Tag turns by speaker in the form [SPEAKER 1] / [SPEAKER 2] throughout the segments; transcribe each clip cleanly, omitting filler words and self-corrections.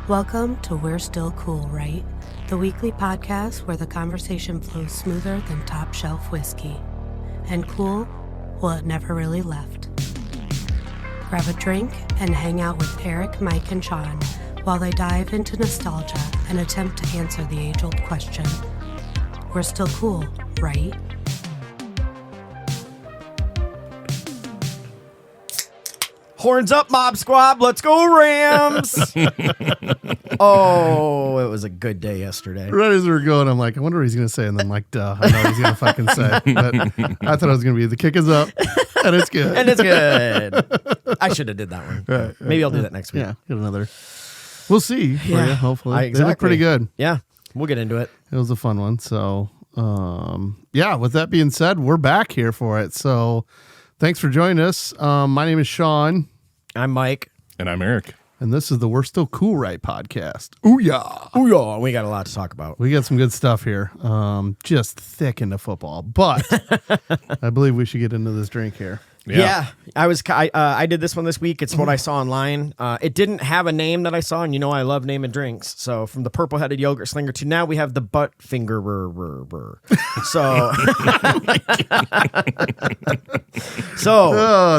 [SPEAKER 1] Welcome to We're Still Cool, Right? The weekly podcast where the conversation flows smoother than top shelf whiskey. And cool, well, it never really left. Grab a drink and hang out with Erik, Mike, and Shaun while they dive into nostalgia and attempt to answer the age-old question. We're still cool, right?
[SPEAKER 2] Horns up, Mob Squad. Let's go, Rams. Oh, it was a good day yesterday.
[SPEAKER 3] Right as we were going, I'm like, I wonder what he's going to say. And then I'm like, duh, I know what he's going to fucking say. But I thought it was going to be the kick is up, and it's good.
[SPEAKER 2] And it's good. I should have did that one.
[SPEAKER 3] Right.
[SPEAKER 2] Maybe I'll do that next week.
[SPEAKER 3] Yeah, get another. We'll see for you, hopefully.
[SPEAKER 2] Exactly.
[SPEAKER 3] They look pretty good.
[SPEAKER 2] Yeah, we'll get into it.
[SPEAKER 3] It was a fun one. So, yeah, with that being said, we're back here for it. So thanks for joining us. My name is Shaun.
[SPEAKER 2] I'm Mike.
[SPEAKER 4] And I'm Erik.
[SPEAKER 3] And this is the We're Still Cool Right podcast. Ooh, yeah.
[SPEAKER 2] Ooh, yeah. We got a lot to talk about.
[SPEAKER 3] We got some good stuff here. Just thick into football. But I believe we should get into this drink here.
[SPEAKER 2] Yeah. I did this one this week. It's what I saw online. It didn't have a name that I saw, and you know I love naming drinks. So from the purple-headed yogurt slinger to now we have the butt finger. So,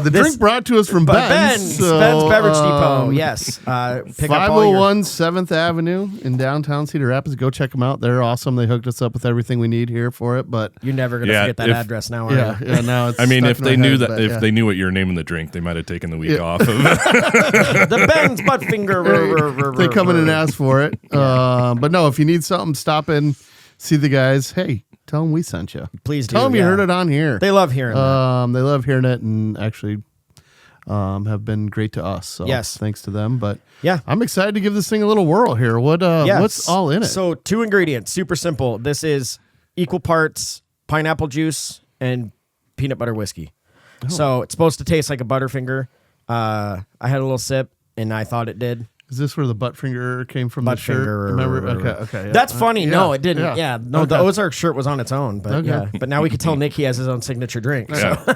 [SPEAKER 3] the drink brought to us from Ben's.
[SPEAKER 2] Ben's Beverage Depot. Yes. Pick up all
[SPEAKER 3] 501 7th Avenue in downtown Cedar Rapids. Go check them out. They're awesome. They hooked us up with everything we need here for it. But
[SPEAKER 2] you're never going to forget that address now, are you?
[SPEAKER 3] Yeah, now it's
[SPEAKER 4] I mean, if they knew that,
[SPEAKER 3] but,
[SPEAKER 4] if they knew what you were naming the drink, they might have taken the week off of
[SPEAKER 2] the Ben's butt finger.
[SPEAKER 3] They come in and ask for it. But no, if you need something, stop in, see the guys. Hey, tell them we sent you.
[SPEAKER 2] Please do.
[SPEAKER 3] Tell them you heard it on here.
[SPEAKER 2] They love hearing that.
[SPEAKER 3] They love hearing it, and actually have been great to us. So
[SPEAKER 2] yes,
[SPEAKER 3] thanks to them. But
[SPEAKER 2] yeah,
[SPEAKER 3] I'm excited to give this thing a little whirl here. What's all in it?
[SPEAKER 2] So 2 ingredients, super simple. This is equal parts pineapple juice and peanut butter whiskey. Oh. So it's supposed to taste like a Butterfinger. I had a little sip, and I thought it did.
[SPEAKER 3] Is this where the Butterfinger came from? The shirt? Remember? Okay. Yeah.
[SPEAKER 2] That's funny. No, it didn't. Yeah. No,
[SPEAKER 3] okay.
[SPEAKER 2] The Ozark shirt was on its own, but yeah. But now we could tell Nick he has his own signature drink.
[SPEAKER 4] Yeah.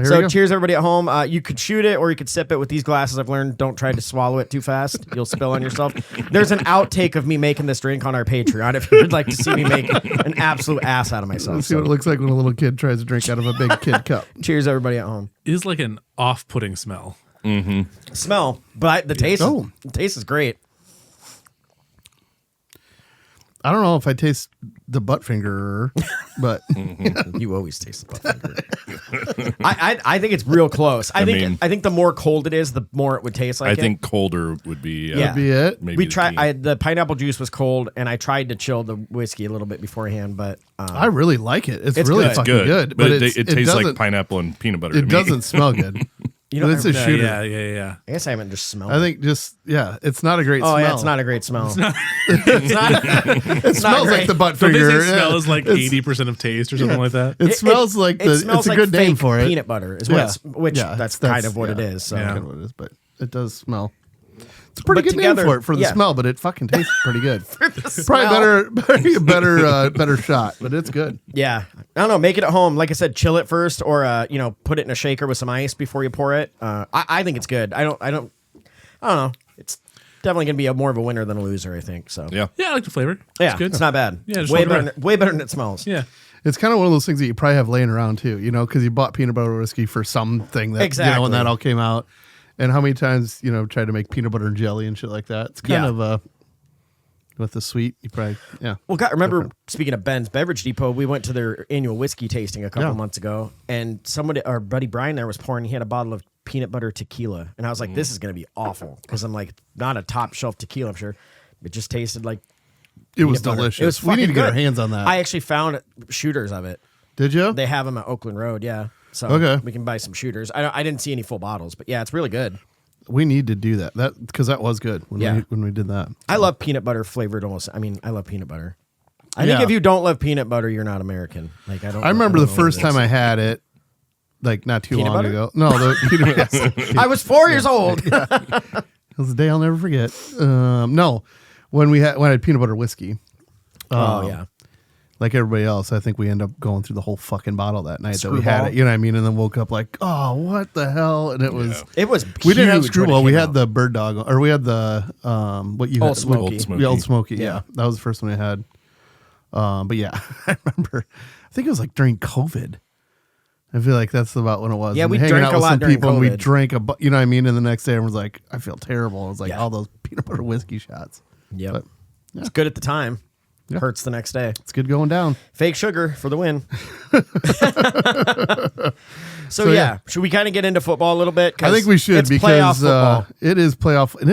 [SPEAKER 2] So cheers, everybody at home. You could shoot it or you could sip it with these glasses. I've learned don't try to swallow it too fast. You'll spill on yourself. There's an outtake of me making this drink on our Patreon if you would like to see me make an absolute ass out of myself.
[SPEAKER 3] Let's see what it looks like when a little kid tries to drink out of a big kid cup.
[SPEAKER 2] Cheers, everybody at home.
[SPEAKER 5] It is like an off-putting smell.
[SPEAKER 4] Mm-hmm.
[SPEAKER 2] Smell, but the taste.
[SPEAKER 3] Oh.
[SPEAKER 2] The taste is great.
[SPEAKER 3] I don't know if I taste the Butterfinger, but
[SPEAKER 2] You always taste the Butterfinger. I think it's real close. I think the more cold it is, the more it would taste like.
[SPEAKER 4] I think colder would be.
[SPEAKER 2] Would
[SPEAKER 3] be it.
[SPEAKER 4] Maybe
[SPEAKER 2] we tried. The pineapple juice was cold, and I tried to chill the whiskey a little bit beforehand, but
[SPEAKER 3] I really like it. It's really
[SPEAKER 2] good.
[SPEAKER 3] fucking good.
[SPEAKER 4] But it tastes like pineapple and peanut butter.
[SPEAKER 3] It doesn't smell good.
[SPEAKER 2] You know,
[SPEAKER 3] it's a shooter.
[SPEAKER 5] Yeah.
[SPEAKER 2] I guess I haven't just smelled.
[SPEAKER 3] I think it's not a great smell.
[SPEAKER 2] Oh yeah, it's not a great smell.
[SPEAKER 3] It smells like the
[SPEAKER 5] So they
[SPEAKER 3] Butterfinger.
[SPEAKER 5] say smell is like 80% of taste or something like that.
[SPEAKER 3] It smells like
[SPEAKER 2] it smells
[SPEAKER 3] it's a
[SPEAKER 2] like
[SPEAKER 3] good name
[SPEAKER 2] fake
[SPEAKER 3] for it.
[SPEAKER 2] Peanut butter is what that's kind of what it is. So.
[SPEAKER 3] Kind of what it is, but it does smell. It's a pretty
[SPEAKER 2] But
[SPEAKER 3] good
[SPEAKER 2] together,
[SPEAKER 3] name for it for the
[SPEAKER 2] yeah.
[SPEAKER 3] smell, but it fucking tastes pretty good. Probably better shot, but it's good.
[SPEAKER 2] Yeah, I don't know. Make it at home. Like I said, chill it first, or put it in a shaker with some ice before you pour it. I think it's good. I don't know. It's definitely gonna be more of a winner than a loser. I think so.
[SPEAKER 4] Yeah.
[SPEAKER 5] Yeah, I like the flavor.
[SPEAKER 2] Yeah,
[SPEAKER 5] It's good.
[SPEAKER 2] It's not bad.
[SPEAKER 5] Yeah, just
[SPEAKER 2] way
[SPEAKER 5] let it
[SPEAKER 2] better. Way better than it smells.
[SPEAKER 5] Yeah.
[SPEAKER 3] It's kind of one of those things that you probably have laying around too, because you bought peanut butter whiskey for something that when that all came out. And how many times, tried to make peanut butter and jelly and shit like that. It's kind of with the sweet, you probably,
[SPEAKER 2] Well, remember, speaking of Ben's Beverage Depot, we went to their annual whiskey tasting a couple months ago, and our buddy Brian there was pouring, he had a bottle of peanut butter tequila. And I was like, this is going to be awful. Because I'm like, not a top shelf tequila, I'm sure. It just tasted like
[SPEAKER 3] it was
[SPEAKER 2] butter.
[SPEAKER 3] delicious.
[SPEAKER 2] It was
[SPEAKER 3] we need to get
[SPEAKER 2] good.
[SPEAKER 3] our hands on that.
[SPEAKER 2] I actually found shooters of it.
[SPEAKER 3] Did you?
[SPEAKER 2] They have them at Oakland Road, yeah. So we can buy some shooters. I didn't see any full bottles, but yeah, it's really good.
[SPEAKER 3] We need to do that. Because that was good when we did that.
[SPEAKER 2] I love peanut butter flavored almost. I mean, I love peanut butter. I think if you don't love peanut butter, you're not American. Like I
[SPEAKER 3] remember the first time I had it, like not too long ago. No, the peanut butter.
[SPEAKER 2] I was 4 years old.
[SPEAKER 3] It was a day I'll never forget. No, when I had peanut butter whiskey.
[SPEAKER 2] Oh yeah.
[SPEAKER 3] like everybody else, I think we end up going through the whole fucking bottle that night that we
[SPEAKER 2] Screwball.
[SPEAKER 3] had it. You know what I mean? And then woke up like, oh, what the hell? And it was
[SPEAKER 2] huge
[SPEAKER 3] we didn't have
[SPEAKER 2] when it
[SPEAKER 3] Screwball. We
[SPEAKER 2] came
[SPEAKER 3] had
[SPEAKER 2] out.
[SPEAKER 3] the Bird Dog, or we had the what you
[SPEAKER 2] Old
[SPEAKER 3] had?
[SPEAKER 2] Smoky.
[SPEAKER 3] The Old Smoky. Yeah, that was the first one I had. But yeah, I remember. I think it was like during COVID. I feel like that's about when it was.
[SPEAKER 2] Yeah,
[SPEAKER 3] and
[SPEAKER 2] we
[SPEAKER 3] hanging
[SPEAKER 2] drank
[SPEAKER 3] out
[SPEAKER 2] a
[SPEAKER 3] with
[SPEAKER 2] lot
[SPEAKER 3] some
[SPEAKER 2] during
[SPEAKER 3] people, and we
[SPEAKER 2] COVID.
[SPEAKER 3] drank you know what I mean? And the next day, everyone was like, I feel terrible. It was like
[SPEAKER 2] Yeah.
[SPEAKER 3] all those peanut butter whiskey shots.
[SPEAKER 2] Yep.
[SPEAKER 3] But,
[SPEAKER 2] It's good at the time.
[SPEAKER 3] Yeah.
[SPEAKER 2] Hurts the next day.
[SPEAKER 3] it's good going down.
[SPEAKER 2] Fake sugar for the win. So
[SPEAKER 3] yeah.
[SPEAKER 2] yeah, should we kind of get into football a little bit? 'Cause
[SPEAKER 3] I think we should
[SPEAKER 2] it's playoff
[SPEAKER 3] because
[SPEAKER 2] football.
[SPEAKER 3] it is playoff, and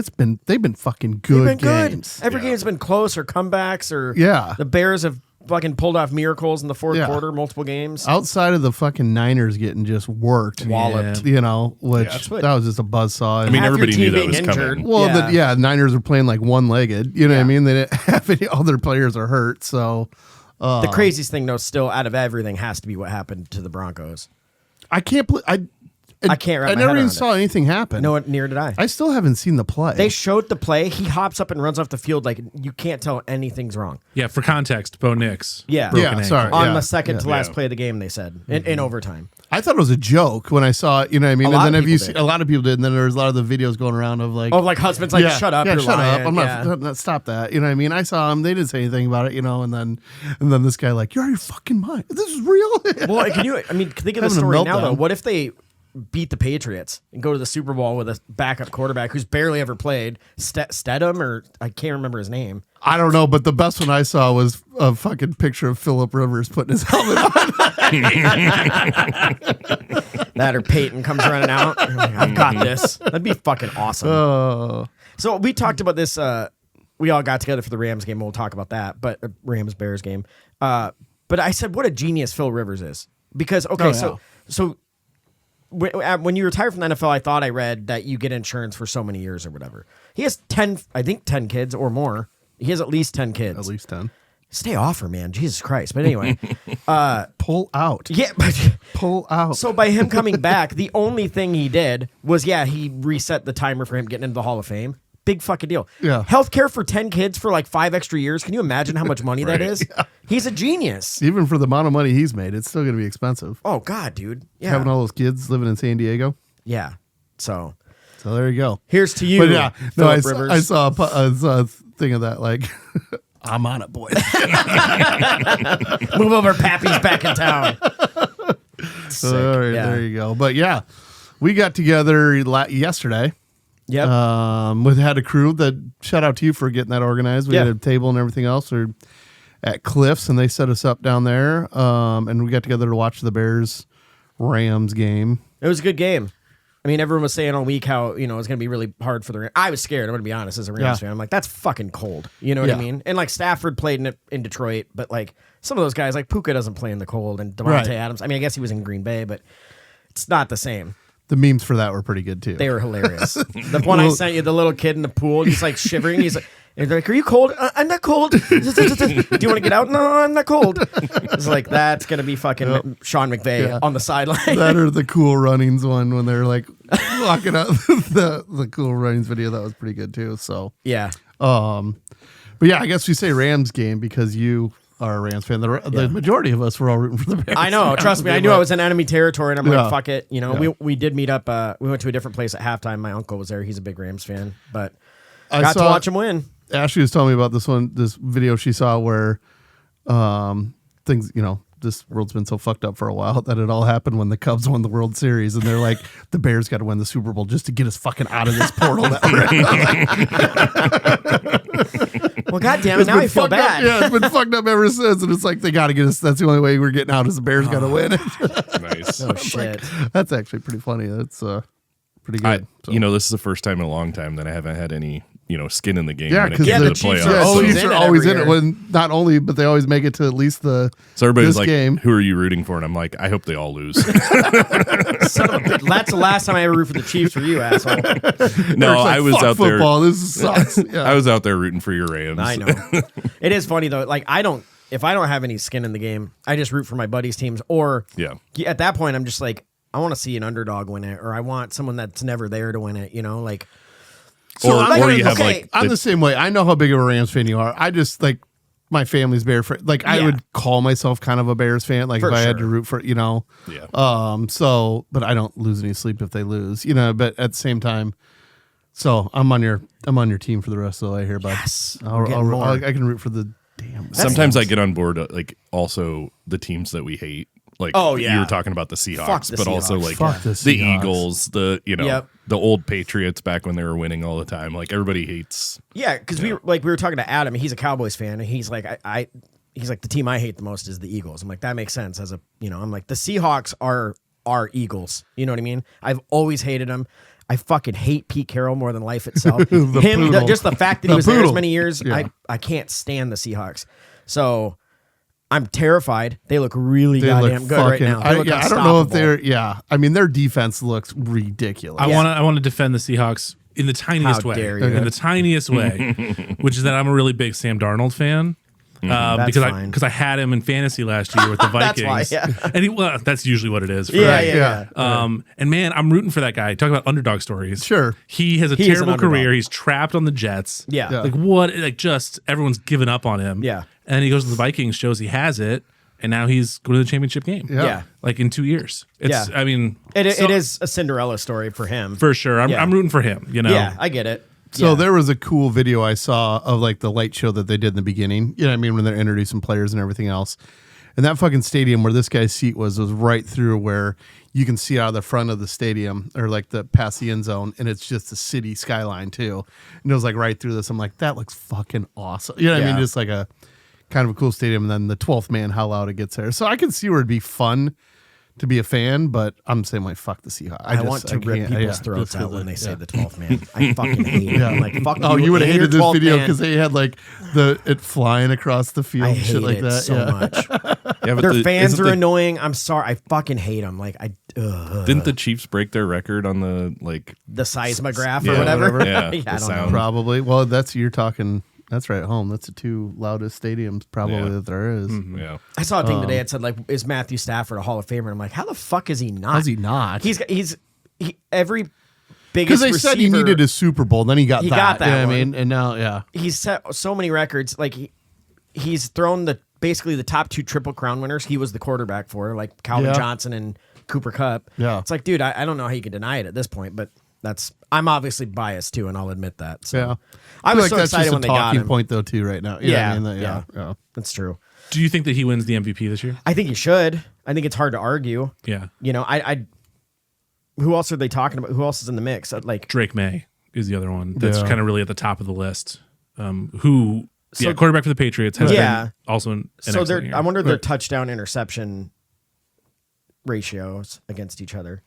[SPEAKER 3] they've been fucking good
[SPEAKER 2] They've been
[SPEAKER 3] games.
[SPEAKER 2] good. Every game's been close or comebacks or
[SPEAKER 3] Yeah.
[SPEAKER 2] The Bears have fucking pulled off miracles in the fourth
[SPEAKER 3] Yeah.
[SPEAKER 2] quarter, multiple games.
[SPEAKER 3] Outside of the fucking Niners getting just worked,
[SPEAKER 2] Walloped.
[SPEAKER 3] you know, which
[SPEAKER 2] that's what-
[SPEAKER 3] that was just a buzzsaw.
[SPEAKER 4] I mean,
[SPEAKER 2] Half your
[SPEAKER 4] everybody
[SPEAKER 2] team
[SPEAKER 4] knew that
[SPEAKER 2] being
[SPEAKER 4] was
[SPEAKER 2] injured.
[SPEAKER 4] coming.
[SPEAKER 3] well,
[SPEAKER 2] Yeah.
[SPEAKER 3] Niners are playing like one-legged. You know what I
[SPEAKER 2] Yeah.
[SPEAKER 3] mean? They didn't have any other players are hurt, so
[SPEAKER 2] The craziest thing, though, still out of everything, has to be what happened to the Broncos.
[SPEAKER 3] I can't.
[SPEAKER 2] I can't wrap
[SPEAKER 3] I
[SPEAKER 2] my
[SPEAKER 3] never
[SPEAKER 2] head
[SPEAKER 3] even
[SPEAKER 2] around
[SPEAKER 3] saw anything happen.
[SPEAKER 2] No, near did I.
[SPEAKER 3] I still haven't seen the play.
[SPEAKER 2] They showed the play. He hops up and runs off the field like you can't tell anything's wrong.
[SPEAKER 5] Yeah, for context, Bo Nix.
[SPEAKER 2] Yeah.
[SPEAKER 5] broken
[SPEAKER 3] Yeah,
[SPEAKER 5] ankle.
[SPEAKER 3] sorry.
[SPEAKER 2] On
[SPEAKER 3] Yeah.
[SPEAKER 2] the second to last
[SPEAKER 4] Yeah.
[SPEAKER 2] play of the game, they said in overtime.
[SPEAKER 3] I thought it was a joke when I saw it. You know what I mean?
[SPEAKER 2] A lot
[SPEAKER 3] And then
[SPEAKER 2] of
[SPEAKER 3] have you
[SPEAKER 2] people
[SPEAKER 3] seen
[SPEAKER 2] did.
[SPEAKER 3] a lot of people did, and then there was a lot of the videos going around of like,
[SPEAKER 2] Oh, like husbands, like shut up,
[SPEAKER 3] yeah,
[SPEAKER 2] you're
[SPEAKER 3] shut
[SPEAKER 2] lying.
[SPEAKER 3] up. I'm
[SPEAKER 2] Yeah.
[SPEAKER 3] not stop that. You know what I mean? I saw them. They didn't say anything about it. You know, and then this guy like, you're out of your fucking mind. This is real.
[SPEAKER 2] Well, can you? I mean, think of the
[SPEAKER 3] Having a
[SPEAKER 2] story now, though.
[SPEAKER 3] meltdown.
[SPEAKER 2] What if they beat the Patriots and go to the Super Bowl with a backup quarterback who's barely ever played, Stedham, or I can't remember his name.
[SPEAKER 3] I don't know, but the best one I saw was a fucking picture of Phillip Rivers putting his helmet on.
[SPEAKER 2] That or Peyton comes running out. You're like, I've got this. That'd be fucking awesome.
[SPEAKER 3] Oh,
[SPEAKER 2] So we talked about this. We all got together for the Rams game. We'll talk about that, but Rams Bears game. But I said, what a genius Phil Rivers is, because so when you retire from the NFL, I thought I read that you get insurance for so many years or whatever. He has 10 kids or more. He has at least 10 kids.
[SPEAKER 3] at least 10.
[SPEAKER 2] Stay off her, man. Jesus Christ. But anyway,
[SPEAKER 3] Pull out.
[SPEAKER 2] yeah. But
[SPEAKER 3] Pull out.
[SPEAKER 2] so by him coming back, the only thing he did was, he reset the timer for him getting into the Hall of Fame. Big fucking deal.
[SPEAKER 3] Yeah.
[SPEAKER 2] Healthcare for 10 kids for like 5 extra years. Can you imagine how much money that
[SPEAKER 4] Right.
[SPEAKER 2] is? Yeah. He's a genius.
[SPEAKER 3] Even for the amount of money he's made, it's still going to be expensive.
[SPEAKER 2] Oh, God, dude. Yeah.
[SPEAKER 3] Having all those kids living in San Diego.
[SPEAKER 2] Yeah. So
[SPEAKER 3] So there you go.
[SPEAKER 2] here's to you.
[SPEAKER 3] But yeah, no,
[SPEAKER 2] Phillip Rivers.
[SPEAKER 3] I saw a thing of that. Like, I'm on it, boys.
[SPEAKER 2] Move over, Pappy's back in town. Sick.
[SPEAKER 3] All right,
[SPEAKER 2] Yeah.
[SPEAKER 3] there you go. But yeah, we got together yesterday.
[SPEAKER 2] Yep.
[SPEAKER 3] We had a crew that shout out to you for getting that organized. We
[SPEAKER 2] Yeah.
[SPEAKER 3] had a table and everything else. We're at Cliffs, and they set us up down there. And we got together to watch the Bears Rams game.
[SPEAKER 2] It was a good game. I mean, everyone was saying all week how, it was going to be really hard for the Rams. I was scared. I'm going to be honest, as a Rams
[SPEAKER 3] Yeah.
[SPEAKER 2] fan. I'm like, that's fucking cold. You know what I
[SPEAKER 3] Yeah.
[SPEAKER 2] mean? And like Stafford played in Detroit, but like some of those guys, like Puka doesn't play in the cold, and Devontae
[SPEAKER 3] Right.
[SPEAKER 2] Adams. I mean, I guess he was in Green Bay, but it's not the same.
[SPEAKER 3] The memes for that were pretty good too.
[SPEAKER 2] They were hilarious. The one I sent you, the little kid in the pool, he's like shivering. He's like, are you cold? I'm not cold. Do you want to get out? No, I'm not cold. It's like, that's going to be fucking Sean McVay
[SPEAKER 3] Yeah.
[SPEAKER 2] on the sideline.
[SPEAKER 3] That or the Cool Runnings one when they're like walking out the Cool Runnings video. That was pretty good too. So,
[SPEAKER 2] Yeah.
[SPEAKER 3] but yeah, I guess we say Rams game because you are a Rams fan. The majority of us were all rooting for the Bears.
[SPEAKER 2] I know. Trust me. I knew I was in enemy territory, and I'm
[SPEAKER 3] Yeah.
[SPEAKER 2] like, fuck it.
[SPEAKER 3] Yeah.
[SPEAKER 2] We did meet up. We went to a different place at halftime. My uncle was there. He's a big Rams fan, but
[SPEAKER 3] I
[SPEAKER 2] got to
[SPEAKER 3] saw-
[SPEAKER 2] watch him win.
[SPEAKER 3] Ashley was telling me about this video she saw where things, this world's been so fucked up for a while that it all happened when the Cubs won the World Series, and they're like, the Bears got to win the Super Bowl just to get us fucking out of this portal.
[SPEAKER 2] Well, goddamn it, now I feel
[SPEAKER 3] fucked
[SPEAKER 2] bad.
[SPEAKER 3] Up, yeah, it's been fucked up ever since, and it's like they got to get us. That's the only way we're getting out is the Bears got to win.
[SPEAKER 4] Nice.
[SPEAKER 2] Oh shit.
[SPEAKER 3] That's actually pretty funny. That's pretty good. So.
[SPEAKER 4] This is the first time in a long time that I haven't had any, skin in the game
[SPEAKER 3] Yeah,
[SPEAKER 4] when it
[SPEAKER 3] because
[SPEAKER 4] came
[SPEAKER 2] the
[SPEAKER 4] to the
[SPEAKER 2] Chiefs
[SPEAKER 4] playoffs.
[SPEAKER 2] are
[SPEAKER 3] yeah,
[SPEAKER 2] always
[SPEAKER 3] Chiefs
[SPEAKER 2] in
[SPEAKER 3] are
[SPEAKER 2] it
[SPEAKER 3] always
[SPEAKER 2] every
[SPEAKER 3] in it.
[SPEAKER 2] year.
[SPEAKER 3] When not only, but they always make it to at least the
[SPEAKER 4] So everybody's
[SPEAKER 3] this
[SPEAKER 4] like,
[SPEAKER 3] game.
[SPEAKER 4] who are you rooting for? And I'm like, I hope they all lose.
[SPEAKER 2] Son of a bitch. That's the last time I ever root for the Chiefs for you, asshole.
[SPEAKER 4] No,
[SPEAKER 3] Eric's like,
[SPEAKER 4] I was
[SPEAKER 3] "Fuck
[SPEAKER 4] out
[SPEAKER 3] football. This sucks. Yeah.
[SPEAKER 4] I was out there rooting for your Rams.
[SPEAKER 2] I know. It is funny though. Like if I don't have any skin in the game, I just root for my buddies' teams. Or
[SPEAKER 4] Yeah.
[SPEAKER 2] at that point, I'm just like, I want to see an underdog win it, or I want someone that's never there to win it. Like.
[SPEAKER 3] So
[SPEAKER 4] Or
[SPEAKER 3] I'm
[SPEAKER 4] you have
[SPEAKER 2] okay.
[SPEAKER 4] like
[SPEAKER 3] I'm the same way. I know how big of a Rams fan you are. I just like my family's Bear fan. Like I would call myself kind of a Bears fan. Like if I had to root for, So, but I don't lose any sleep if they lose, But at the same time, so I'm on your team for the rest of the way here, bud.
[SPEAKER 2] Yes,
[SPEAKER 3] I can root for the damn.
[SPEAKER 4] Sometimes I get on board like also the teams that we hate. Like you were talking about the Seahawks, but also like the Eagles, the old Patriots back when they were winning all the time. Like everybody hates.
[SPEAKER 2] Yeah, because we were talking to Adam. He's a Cowboys fan, and he's like, he's like, the team I hate the most is the Eagles. I'm like, that makes sense. I'm like, the Seahawks are Eagles. You know what I mean? I've always hated them. I fucking hate Pete Carroll more than life itself. Just the fact that he was there as many years, I can't stand the Seahawks. So I'm terrified. They look really goddamn good right now. I
[SPEAKER 3] don't know if they're. Yeah, I mean their defense looks ridiculous.
[SPEAKER 5] I want to defend the Seahawks in the tiniest way. In the tiniest way, which is that I'm a really big Sam Darnold fan. Because I had him in fantasy last year with the Vikings.
[SPEAKER 2] That's why,
[SPEAKER 5] and that's usually what it is.
[SPEAKER 2] Yeah.
[SPEAKER 5] And man, I'm rooting for that guy. Talk about underdog stories.
[SPEAKER 3] Sure.
[SPEAKER 5] He has a terrible career. He's trapped on the Jets.
[SPEAKER 2] Yeah.
[SPEAKER 5] Like what? Like just everyone's given up on him.
[SPEAKER 2] Yeah.
[SPEAKER 5] And then he goes to the Vikings, shows he has it, and now he's going to the championship game.
[SPEAKER 2] Yeah.
[SPEAKER 5] Like in 2 years. I mean,
[SPEAKER 2] it is a Cinderella story for him.
[SPEAKER 5] For sure. I'm rooting for him.
[SPEAKER 2] Yeah, I get it.
[SPEAKER 3] So there was a cool video I saw of like the light show that they did in the beginning. You know what I mean? When they're introducing players and everything else. And that fucking stadium where this guy's seat was right through where you can see out of the front of the stadium or like past the end zone. And it's just the city skyline too. And it was like right through this. I'm like, that looks fucking awesome. You know what I mean? Just like a kind of a cool stadium. And then the 12th man, how loud it gets there. So I can see where it'd be fun to be a fan, but I'm saying like fuck the Seahawks.
[SPEAKER 2] I want to rip people's throats out when they say the 12th man. I fucking hate it. I'm like, fuck
[SPEAKER 3] you would have hated this video because they had like it flying across the field and shit like that.
[SPEAKER 2] So much. But their fans are annoying. I'm sorry. I fucking hate them. Like
[SPEAKER 4] didn't the Chiefs break their record on the
[SPEAKER 2] seismograph or whatever?
[SPEAKER 4] Yeah,
[SPEAKER 2] I don't know.
[SPEAKER 3] Probably. Well, you're talking. That's right at home. That's the two loudest stadiums probably that there is.
[SPEAKER 4] Mm-hmm. Yeah.
[SPEAKER 2] I saw a thing today that said like, is Matthew Stafford a Hall of Famer? And I'm like, how the fuck is he not?
[SPEAKER 3] How's he not?
[SPEAKER 2] He's every biggest
[SPEAKER 3] because they
[SPEAKER 2] receiver,
[SPEAKER 3] said he needed a Super Bowl, then he got that.
[SPEAKER 2] Got that.
[SPEAKER 3] You know what I mean, and now
[SPEAKER 2] he's set so many records. Like he's thrown basically the top two Triple Crown winners. He was the quarterback for like Calvin Johnson and Cooper Kupp.
[SPEAKER 3] Yeah,
[SPEAKER 2] it's like, dude, I don't know how you can deny it at this point, but I'm obviously biased too, and I'll admit that. So. I was so excited when they got him.
[SPEAKER 3] That's just a talking point though too right now.
[SPEAKER 2] Yeah, that's true.
[SPEAKER 5] Do you think that he wins the MVP this year?
[SPEAKER 2] I think he should. I think it's hard to argue.
[SPEAKER 5] Yeah.
[SPEAKER 2] I who else are they talking about? Who else is in the mix? Like
[SPEAKER 5] Drake May is the other one that's kind of really at the top of the list. Quarterback for the Patriots has been also an excellent year.
[SPEAKER 2] I wonder their touchdown interception ratios against each other.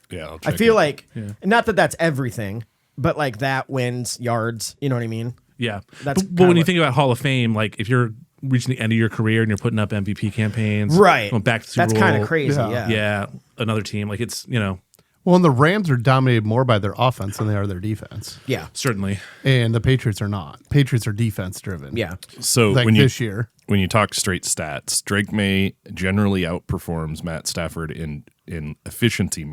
[SPEAKER 4] Yeah,
[SPEAKER 2] I feel like not that that's everything, but like that wins yards. You know what I mean?
[SPEAKER 5] Yeah. But when you think about Hall of Fame, like if you're reaching the end of your career and you're putting up MVP campaigns,
[SPEAKER 2] right?
[SPEAKER 5] Going back to Super
[SPEAKER 2] that's kind of crazy. Yeah.
[SPEAKER 5] Another team like it's
[SPEAKER 3] Well, and the Rams are dominated more by their offense than they are their defense.
[SPEAKER 2] Yeah,
[SPEAKER 5] certainly.
[SPEAKER 3] And the Patriots are not. Patriots are defense driven.
[SPEAKER 2] Yeah.
[SPEAKER 4] So
[SPEAKER 3] like this year,
[SPEAKER 4] when you talk straight stats, Drake May generally outperforms Matt Stafford in efficiency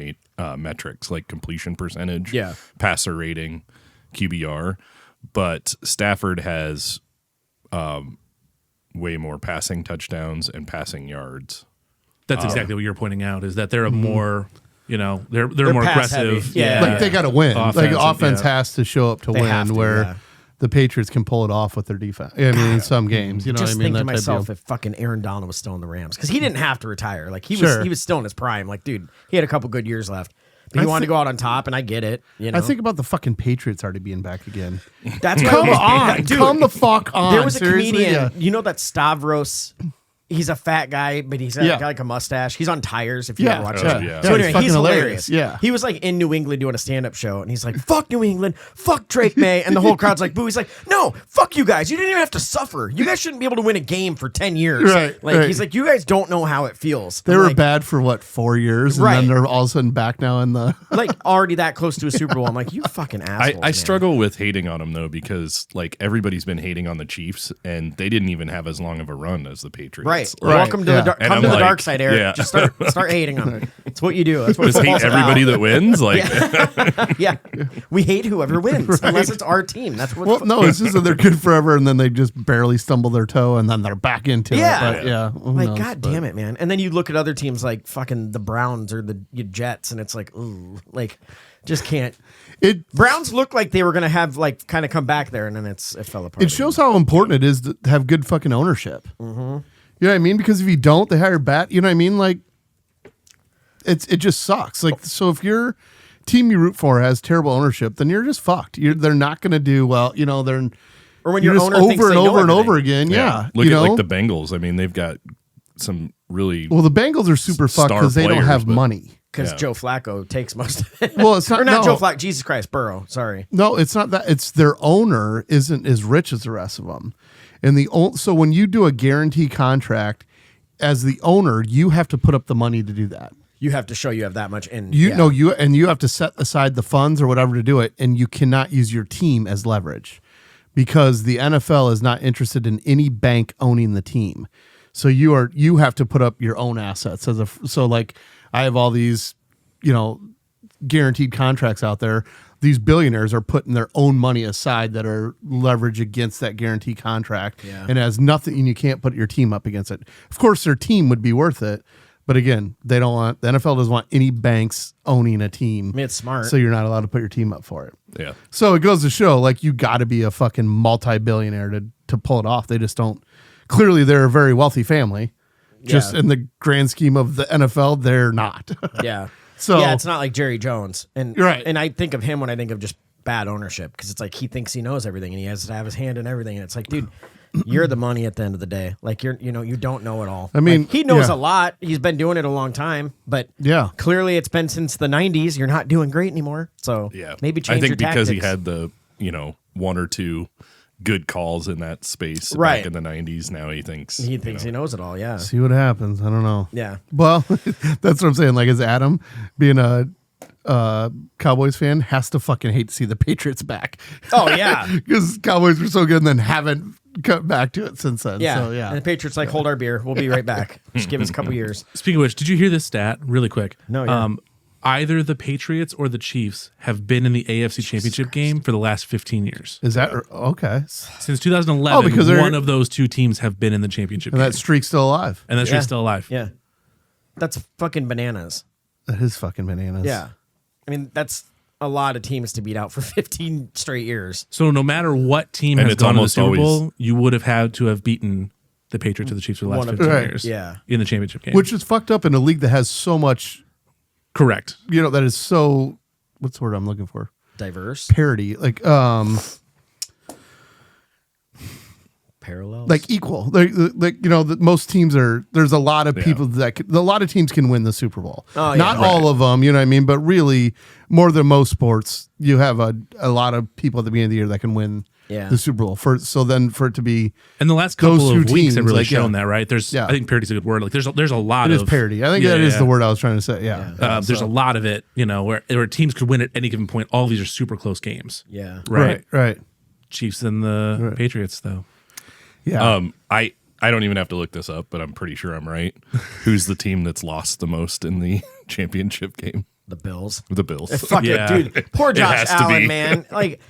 [SPEAKER 4] metrics like completion percentage, passer rating, QBR, but Stafford has way more passing touchdowns and passing yards.
[SPEAKER 5] That's exactly what you're pointing out. Is that they're a more they're more aggressive.
[SPEAKER 2] Heavy. Yeah,
[SPEAKER 3] like they got to win. Offense has to show up to win. Where the Patriots can pull it off with their defense. I mean, in some games, you know what I mean?
[SPEAKER 2] Just think to myself if fucking Aaron Donald was still in the Rams, because he didn't have to retire. Like he was still in his prime. Like, dude, he had a couple good years left. But he wanted to go out on top, and I get it.
[SPEAKER 3] I think about the fucking Patriots already being back again.
[SPEAKER 2] That's
[SPEAKER 3] come on, dude, come the fuck on.
[SPEAKER 2] There was a comedian, you know that Stavros. He's a fat guy, but he's got like a mustache. He's on Tires, if you ever watch that. So anyway, he's hilarious.
[SPEAKER 3] Yeah.
[SPEAKER 2] He was like in New England doing a stand-up show, and he's like, fuck New England, fuck Drake May, and the whole crowd's like, boo. He's like, no, fuck you guys. You didn't even have to suffer. You guys shouldn't be able to win a game for 10 years.
[SPEAKER 3] Right.
[SPEAKER 2] He's like, you guys don't know how it feels.
[SPEAKER 3] They were bad for 4 years, and then they're all of a sudden back now in the
[SPEAKER 2] like already that close to a Super Bowl. I'm like, you fucking assholes.
[SPEAKER 4] I struggle with hating on them though, because like everybody's been hating on the Chiefs, and they didn't even have as long of a run as the Patriots.
[SPEAKER 2] right. Welcome to the come to the dark side, Eric.
[SPEAKER 4] Yeah.
[SPEAKER 2] Just start hating them. It's what you do. That's what
[SPEAKER 4] just hate everybody that wins. Like,
[SPEAKER 2] yeah, we hate whoever wins unless it's our team. That's what.
[SPEAKER 3] Well, no, it's just that they're good forever, and then they just barely stumble their toe, and then they're back into it. But
[SPEAKER 2] like God damn it, man. And then you look at other teams like fucking the Browns or the Jets, and it's like, ooh, like just can't. Browns look like they were gonna have like kind of come back there, and then it fell apart.
[SPEAKER 3] It shows how important it is to have good fucking ownership. Mm-hmm. You know what I mean? Because if you don't, they hire bat. You know what I mean? Like, it just sucks. Like, so if your team you root for has terrible ownership, then you're just fucked. They're not going to do well. You know, they're
[SPEAKER 2] or when your
[SPEAKER 3] just
[SPEAKER 2] owner
[SPEAKER 3] over
[SPEAKER 2] thinks
[SPEAKER 3] and
[SPEAKER 2] they know
[SPEAKER 3] over and
[SPEAKER 2] everything.
[SPEAKER 3] over again. Yeah.
[SPEAKER 4] Look at like the Bengals. I mean, they've got some really
[SPEAKER 3] well. The Bengals are super fucked because they don't have money.
[SPEAKER 2] Because Joe Flacco takes most of it.
[SPEAKER 3] Well, it's not,
[SPEAKER 2] or not Joe Flacco. Jesus Christ, Burrow. Sorry.
[SPEAKER 3] No, it's not that. It's their owner isn't as rich as the rest of them, and so when you do a guarantee contract as the owner, you have to put up the money to do that.
[SPEAKER 2] You have to show you have that much in.
[SPEAKER 3] You have to set aside the funds or whatever to do it, and you cannot use your team as leverage because the NFL is not interested in any bank owning the team. So you have to put up your own assets so like I have all these, guaranteed contracts out there. These billionaires are putting their own money aside that are leverage against that guarantee contract, and it has nothing, and you can't put your team up against it. Of course, their team would be worth it, but again, the NFL doesn't want any banks owning a team.
[SPEAKER 2] I mean, it's smart,
[SPEAKER 3] so you're not allowed to put your team up for it.
[SPEAKER 4] Yeah.
[SPEAKER 3] So it goes to show, like, you got to be a fucking multi-billionaire to pull it off. They just don't. Clearly, they're a very wealthy family. Just in the grand scheme of the NFL, they're not.
[SPEAKER 2] Yeah.
[SPEAKER 3] So
[SPEAKER 2] yeah, it's not like Jerry Jones. And
[SPEAKER 3] right.
[SPEAKER 2] And I think of him when I think of just bad ownership because it's like he thinks he knows everything and he has to have his hand in everything. And it's like, dude, you're the money at the end of the day. Like you don't know it all.
[SPEAKER 3] I mean,
[SPEAKER 2] like, he knows a lot. He's been doing it a long time, but clearly it's been since the 90s. You're not doing great anymore. So maybe change your tactics.
[SPEAKER 4] I think because he had the, one or two good calls in that space back in the 90s. Now he thinks he
[SPEAKER 2] knows it all. Yeah.
[SPEAKER 3] See what happens. I don't know.
[SPEAKER 2] Yeah.
[SPEAKER 3] Well, that's what I'm saying. Like, as Adam being a Cowboys fan has to fucking hate to see the Patriots back.
[SPEAKER 2] Oh yeah.
[SPEAKER 3] Because Cowboys were so good and then haven't cut back to it since then.
[SPEAKER 2] Yeah.
[SPEAKER 3] So, yeah.
[SPEAKER 2] And the Patriots like, hold our beer. We'll be right back. Just give us a couple years.
[SPEAKER 5] Speaking of which, did you hear this stat really quick?
[SPEAKER 2] No. Yeah.
[SPEAKER 5] Either the Patriots or the Chiefs have been in the AFC Championship game for the last 15 years.
[SPEAKER 3] Is that okay?
[SPEAKER 5] Since 2011,
[SPEAKER 3] because
[SPEAKER 5] one of those two teams have been in the championship game.
[SPEAKER 3] And that streak's still alive.
[SPEAKER 5] And that streak's still alive.
[SPEAKER 2] Yeah. That's fucking bananas.
[SPEAKER 3] That is fucking bananas.
[SPEAKER 2] Yeah. I mean, that's a lot of teams to beat out for 15 straight years.
[SPEAKER 5] So no matter what team has gone to the Super Bowl, you would have had to have beaten the Patriots or the Chiefs for the last 15 years in the championship game.
[SPEAKER 3] Which is fucked up in a league that has so much...
[SPEAKER 5] Correct.
[SPEAKER 3] That is so... What's the word I'm looking for?
[SPEAKER 2] Diverse?
[SPEAKER 3] Parity. Like,
[SPEAKER 2] parallels?
[SPEAKER 3] Like equal. Like most teams are... There's a lot of people a lot of teams can win the Super Bowl.
[SPEAKER 2] Oh, yeah.
[SPEAKER 3] Not all of them, you know what I mean? But really, more than most sports, you have a lot of people at the beginning of the year that can win the Super Bowl. So then for it to be...
[SPEAKER 5] And the last couple of weeks have really
[SPEAKER 3] like,
[SPEAKER 5] shown that, right? I think parity's a good word. Like there's a lot
[SPEAKER 3] of...
[SPEAKER 5] It
[SPEAKER 3] is parity. I think that is the word I was trying to say,
[SPEAKER 5] there's a lot of it, where teams could win at any given point. All these are super close games.
[SPEAKER 2] Yeah.
[SPEAKER 3] Right.
[SPEAKER 5] Chiefs and the Patriots, though.
[SPEAKER 3] Yeah.
[SPEAKER 4] I don't even have to look this up, but I'm pretty sure I'm right. Who's the team that's lost the most in the championship game?
[SPEAKER 2] The Bills.
[SPEAKER 4] The Bills.
[SPEAKER 2] Fuck it, dude. Poor Josh Allen, man. Like,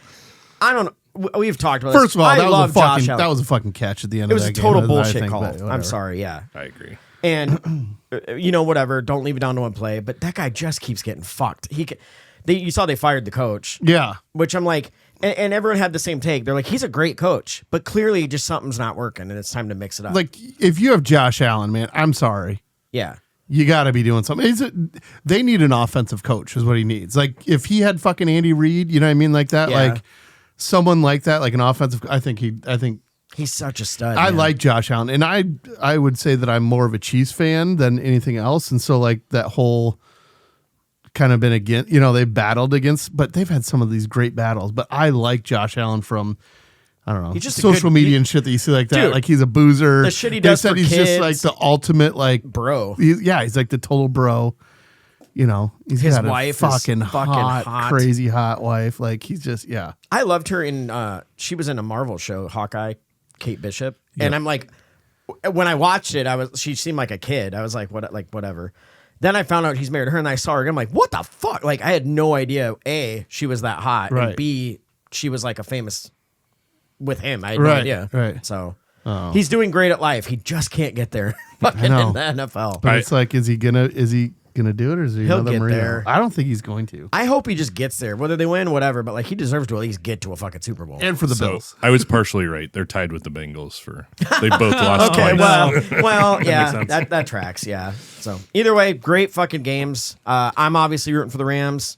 [SPEAKER 2] I don't know. We've talked about this.
[SPEAKER 3] First of all, that was a fucking catch at the end of that game.
[SPEAKER 2] It was a total bullshit call. I'm sorry, I
[SPEAKER 4] agree.
[SPEAKER 2] And, whatever. Don't leave it down to one play. But that guy just keeps getting fucked. You saw they fired the coach.
[SPEAKER 3] Yeah.
[SPEAKER 2] Which I'm like... And everyone had the same take. They're like, he's a great coach, but clearly just something's not working, and it's time to mix it up.
[SPEAKER 3] Like, if you have Josh Allen, man, I'm sorry.
[SPEAKER 2] Yeah.
[SPEAKER 3] You got to be doing something. They need an offensive coach is what he needs. Like, if he had fucking Andy Reid, you know what I mean? Like that, like someone like that, like an offensive, I think
[SPEAKER 2] he's such a stud.
[SPEAKER 3] I like Josh Allen, and I would say that I'm more of a Chiefs fan than anything else. And so like that whole... kind of been against, they've battled against, but they've had some of these great battles. But I like Josh Allen from, I don't know,
[SPEAKER 2] he's just
[SPEAKER 3] social media and shit that you see like that. Dude, like he's a boozer.
[SPEAKER 2] The shit he does for
[SPEAKER 3] he's
[SPEAKER 2] kids.
[SPEAKER 3] Just like the ultimate like
[SPEAKER 2] bro.
[SPEAKER 3] He's like the total bro. He's
[SPEAKER 2] his
[SPEAKER 3] got
[SPEAKER 2] wife
[SPEAKER 3] a fucking
[SPEAKER 2] hot,
[SPEAKER 3] crazy hot wife. Like he's just
[SPEAKER 2] I loved her in. She was in a Marvel show, Hawkeye, Kate Bishop, and I'm like, when I watched it, she seemed like a kid. I was like, what, like whatever. Then I found out he's married to her, and I saw her again. I'm like, what the fuck? Like, I had no idea. A, she was that hot, and B, she was like a famous with him. I had no idea.
[SPEAKER 3] Right.
[SPEAKER 2] So he's doing great at life. He just can't get there fucking in the NFL.
[SPEAKER 3] But it's like, is he gonna do it, or is he
[SPEAKER 2] He'll
[SPEAKER 3] another
[SPEAKER 2] get
[SPEAKER 3] Marino?
[SPEAKER 2] there.
[SPEAKER 3] I don't think he's going to.
[SPEAKER 2] I hope he just gets there, whether they win, whatever. But like, he deserves to at least get to a fucking Super Bowl.
[SPEAKER 3] And for the Bills,
[SPEAKER 4] I was partially right. They're tied with the Bengals they both lost
[SPEAKER 2] okay,
[SPEAKER 4] twice.
[SPEAKER 2] well, yeah, that tracks. Yeah. So either way, great fucking games. I'm obviously rooting for the Rams.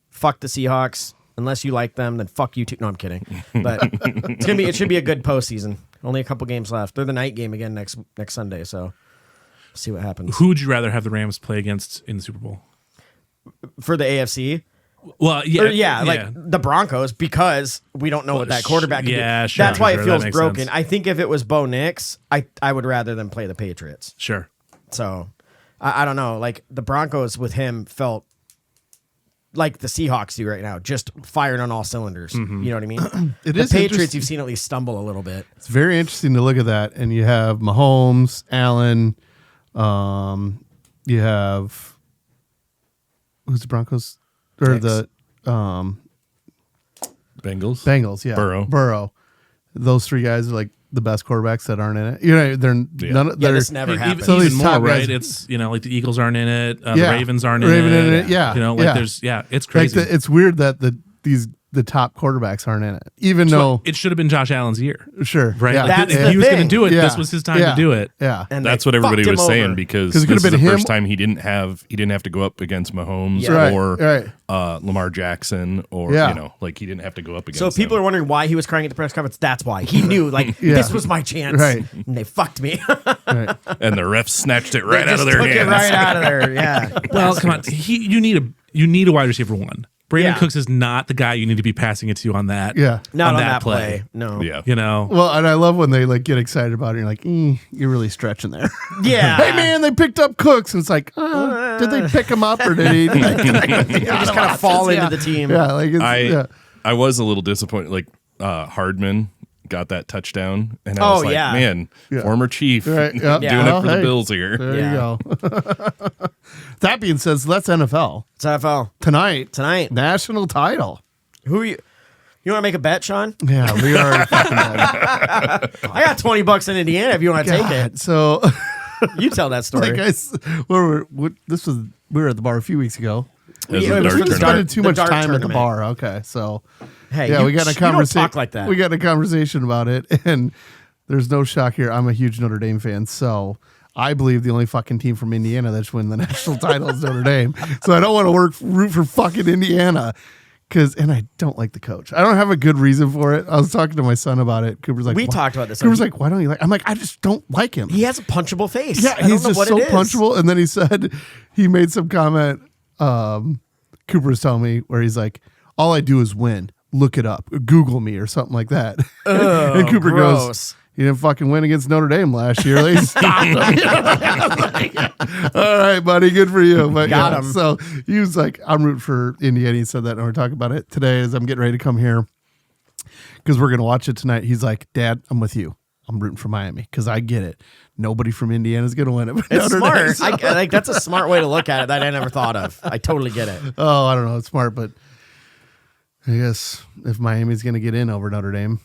[SPEAKER 2] Fuck the Seahawks. Unless you like them, then fuck you too. No, I'm kidding. But it should be a good postseason. Only a couple games left. They're the night game again next Sunday. So see what happens.
[SPEAKER 5] Who would you rather have the Rams play against in the Super Bowl?
[SPEAKER 2] For the AFC?
[SPEAKER 5] Well,
[SPEAKER 2] like the Broncos, because we don't know what that quarterback can do.
[SPEAKER 5] Sure.
[SPEAKER 2] That's why it feels
[SPEAKER 5] makes
[SPEAKER 2] broken.
[SPEAKER 5] sense.
[SPEAKER 2] I think if it was Bo Nix, I would rather them play the Patriots.
[SPEAKER 5] Sure.
[SPEAKER 2] So I don't know. Like the Broncos with him felt like the Seahawks do right now, just firing on all cylinders. You know what I mean? The Patriots you've seen at least stumble a little bit.
[SPEAKER 3] It's very interesting to look at that. And you have Mahomes, Allen, you have who's the Broncos or the
[SPEAKER 4] Bengals,
[SPEAKER 3] yeah,
[SPEAKER 4] Burrow.
[SPEAKER 3] Those three guys are like the best quarterbacks that aren't in it. You know,
[SPEAKER 2] This never happened.
[SPEAKER 3] So
[SPEAKER 5] even more,
[SPEAKER 3] right?
[SPEAKER 5] It's like the Eagles aren't in it, the Ravens aren't in it.
[SPEAKER 3] Yeah,
[SPEAKER 5] it's crazy.
[SPEAKER 3] It's weird that the top quarterbacks aren't in it, even though
[SPEAKER 5] it should have been Josh Allen's year.
[SPEAKER 3] Sure,
[SPEAKER 5] right?
[SPEAKER 3] Yeah.
[SPEAKER 5] Like, if he was going to do it, this was his time to do it.
[SPEAKER 3] Yeah,
[SPEAKER 2] and
[SPEAKER 4] that's what everybody was saying because this is the first time he didn't have to go up against Mahomes or Lamar Jackson or he didn't have to go up against.
[SPEAKER 2] So people are wondering why he was crying at the press conference. That's why he knew this was my chance,
[SPEAKER 3] right?
[SPEAKER 2] And they fucked me,
[SPEAKER 4] and the refs snatched it right out of their hands.
[SPEAKER 2] It right out of there. Yeah.
[SPEAKER 5] Well, come on, you need a wide receiver one. Brandon Cooks is not the guy you need to be passing it to on that.
[SPEAKER 3] Yeah,
[SPEAKER 2] not on that play. No.
[SPEAKER 4] Yeah.
[SPEAKER 3] Well, and I love when they get excited about it. You're like, you're really stretching there.
[SPEAKER 2] Yeah.
[SPEAKER 3] Hey man, they picked up Cooks, and it's like, did they pick him up or did he?
[SPEAKER 2] Just kind of fall into the team.
[SPEAKER 3] Yeah,
[SPEAKER 4] I was a little disappointed. Like Hardman got that touchdown, and I was like, man, former Chief doing it for the Bills here.
[SPEAKER 3] There you go. That being said, so that's NFL.
[SPEAKER 2] It's NFL.
[SPEAKER 3] Tonight. National title.
[SPEAKER 2] Who are you? You want to make a bet, Shaun?
[SPEAKER 3] Yeah, we are.
[SPEAKER 2] I got $20 in Indiana if you want to take it.
[SPEAKER 3] So
[SPEAKER 2] you tell that story.
[SPEAKER 3] We were at the bar a few weeks ago.
[SPEAKER 4] We spent
[SPEAKER 3] too much time at the bar. Okay, so
[SPEAKER 2] hey,
[SPEAKER 3] we got a conversation.
[SPEAKER 2] Don't talk like that.
[SPEAKER 3] We got a conversation about it, and there's no shock here. I'm a huge Notre Dame fan, so I believe the only fucking team from Indiana that's win the national title is Notre Dame. So I don't want to root for fucking Indiana. And I don't like the coach. I don't have a good reason for it. I was talking to my son about it. Cooper's like,
[SPEAKER 2] talked about this.
[SPEAKER 3] Cooper's like, why don't you like? I'm like, I just don't like him.
[SPEAKER 2] He has a punchable face.
[SPEAKER 3] Yeah, he's just so punchable. And then he said, he made some comment. Cooper was telling me where he's like, all I do is win. Look it up. Google me or something like that. And Cooper goes, he didn't fucking win against Notre Dame last year. They stopped him. All right, buddy. Good for you. But
[SPEAKER 2] Got him.
[SPEAKER 3] So he was like, I'm rooting for Indiana. He said that, and we're talking about it today as I'm getting ready to come here because we're going to watch it tonight. He's like, Dad, I'm with you. I'm rooting for Miami because I get it. Nobody from Indiana is going to win it.
[SPEAKER 2] It's smart. So. That's a smart way to look at it that I never thought of. I totally get it.
[SPEAKER 3] Oh, I don't know. It's smart, but I guess if Miami's going to get in over Notre Dame,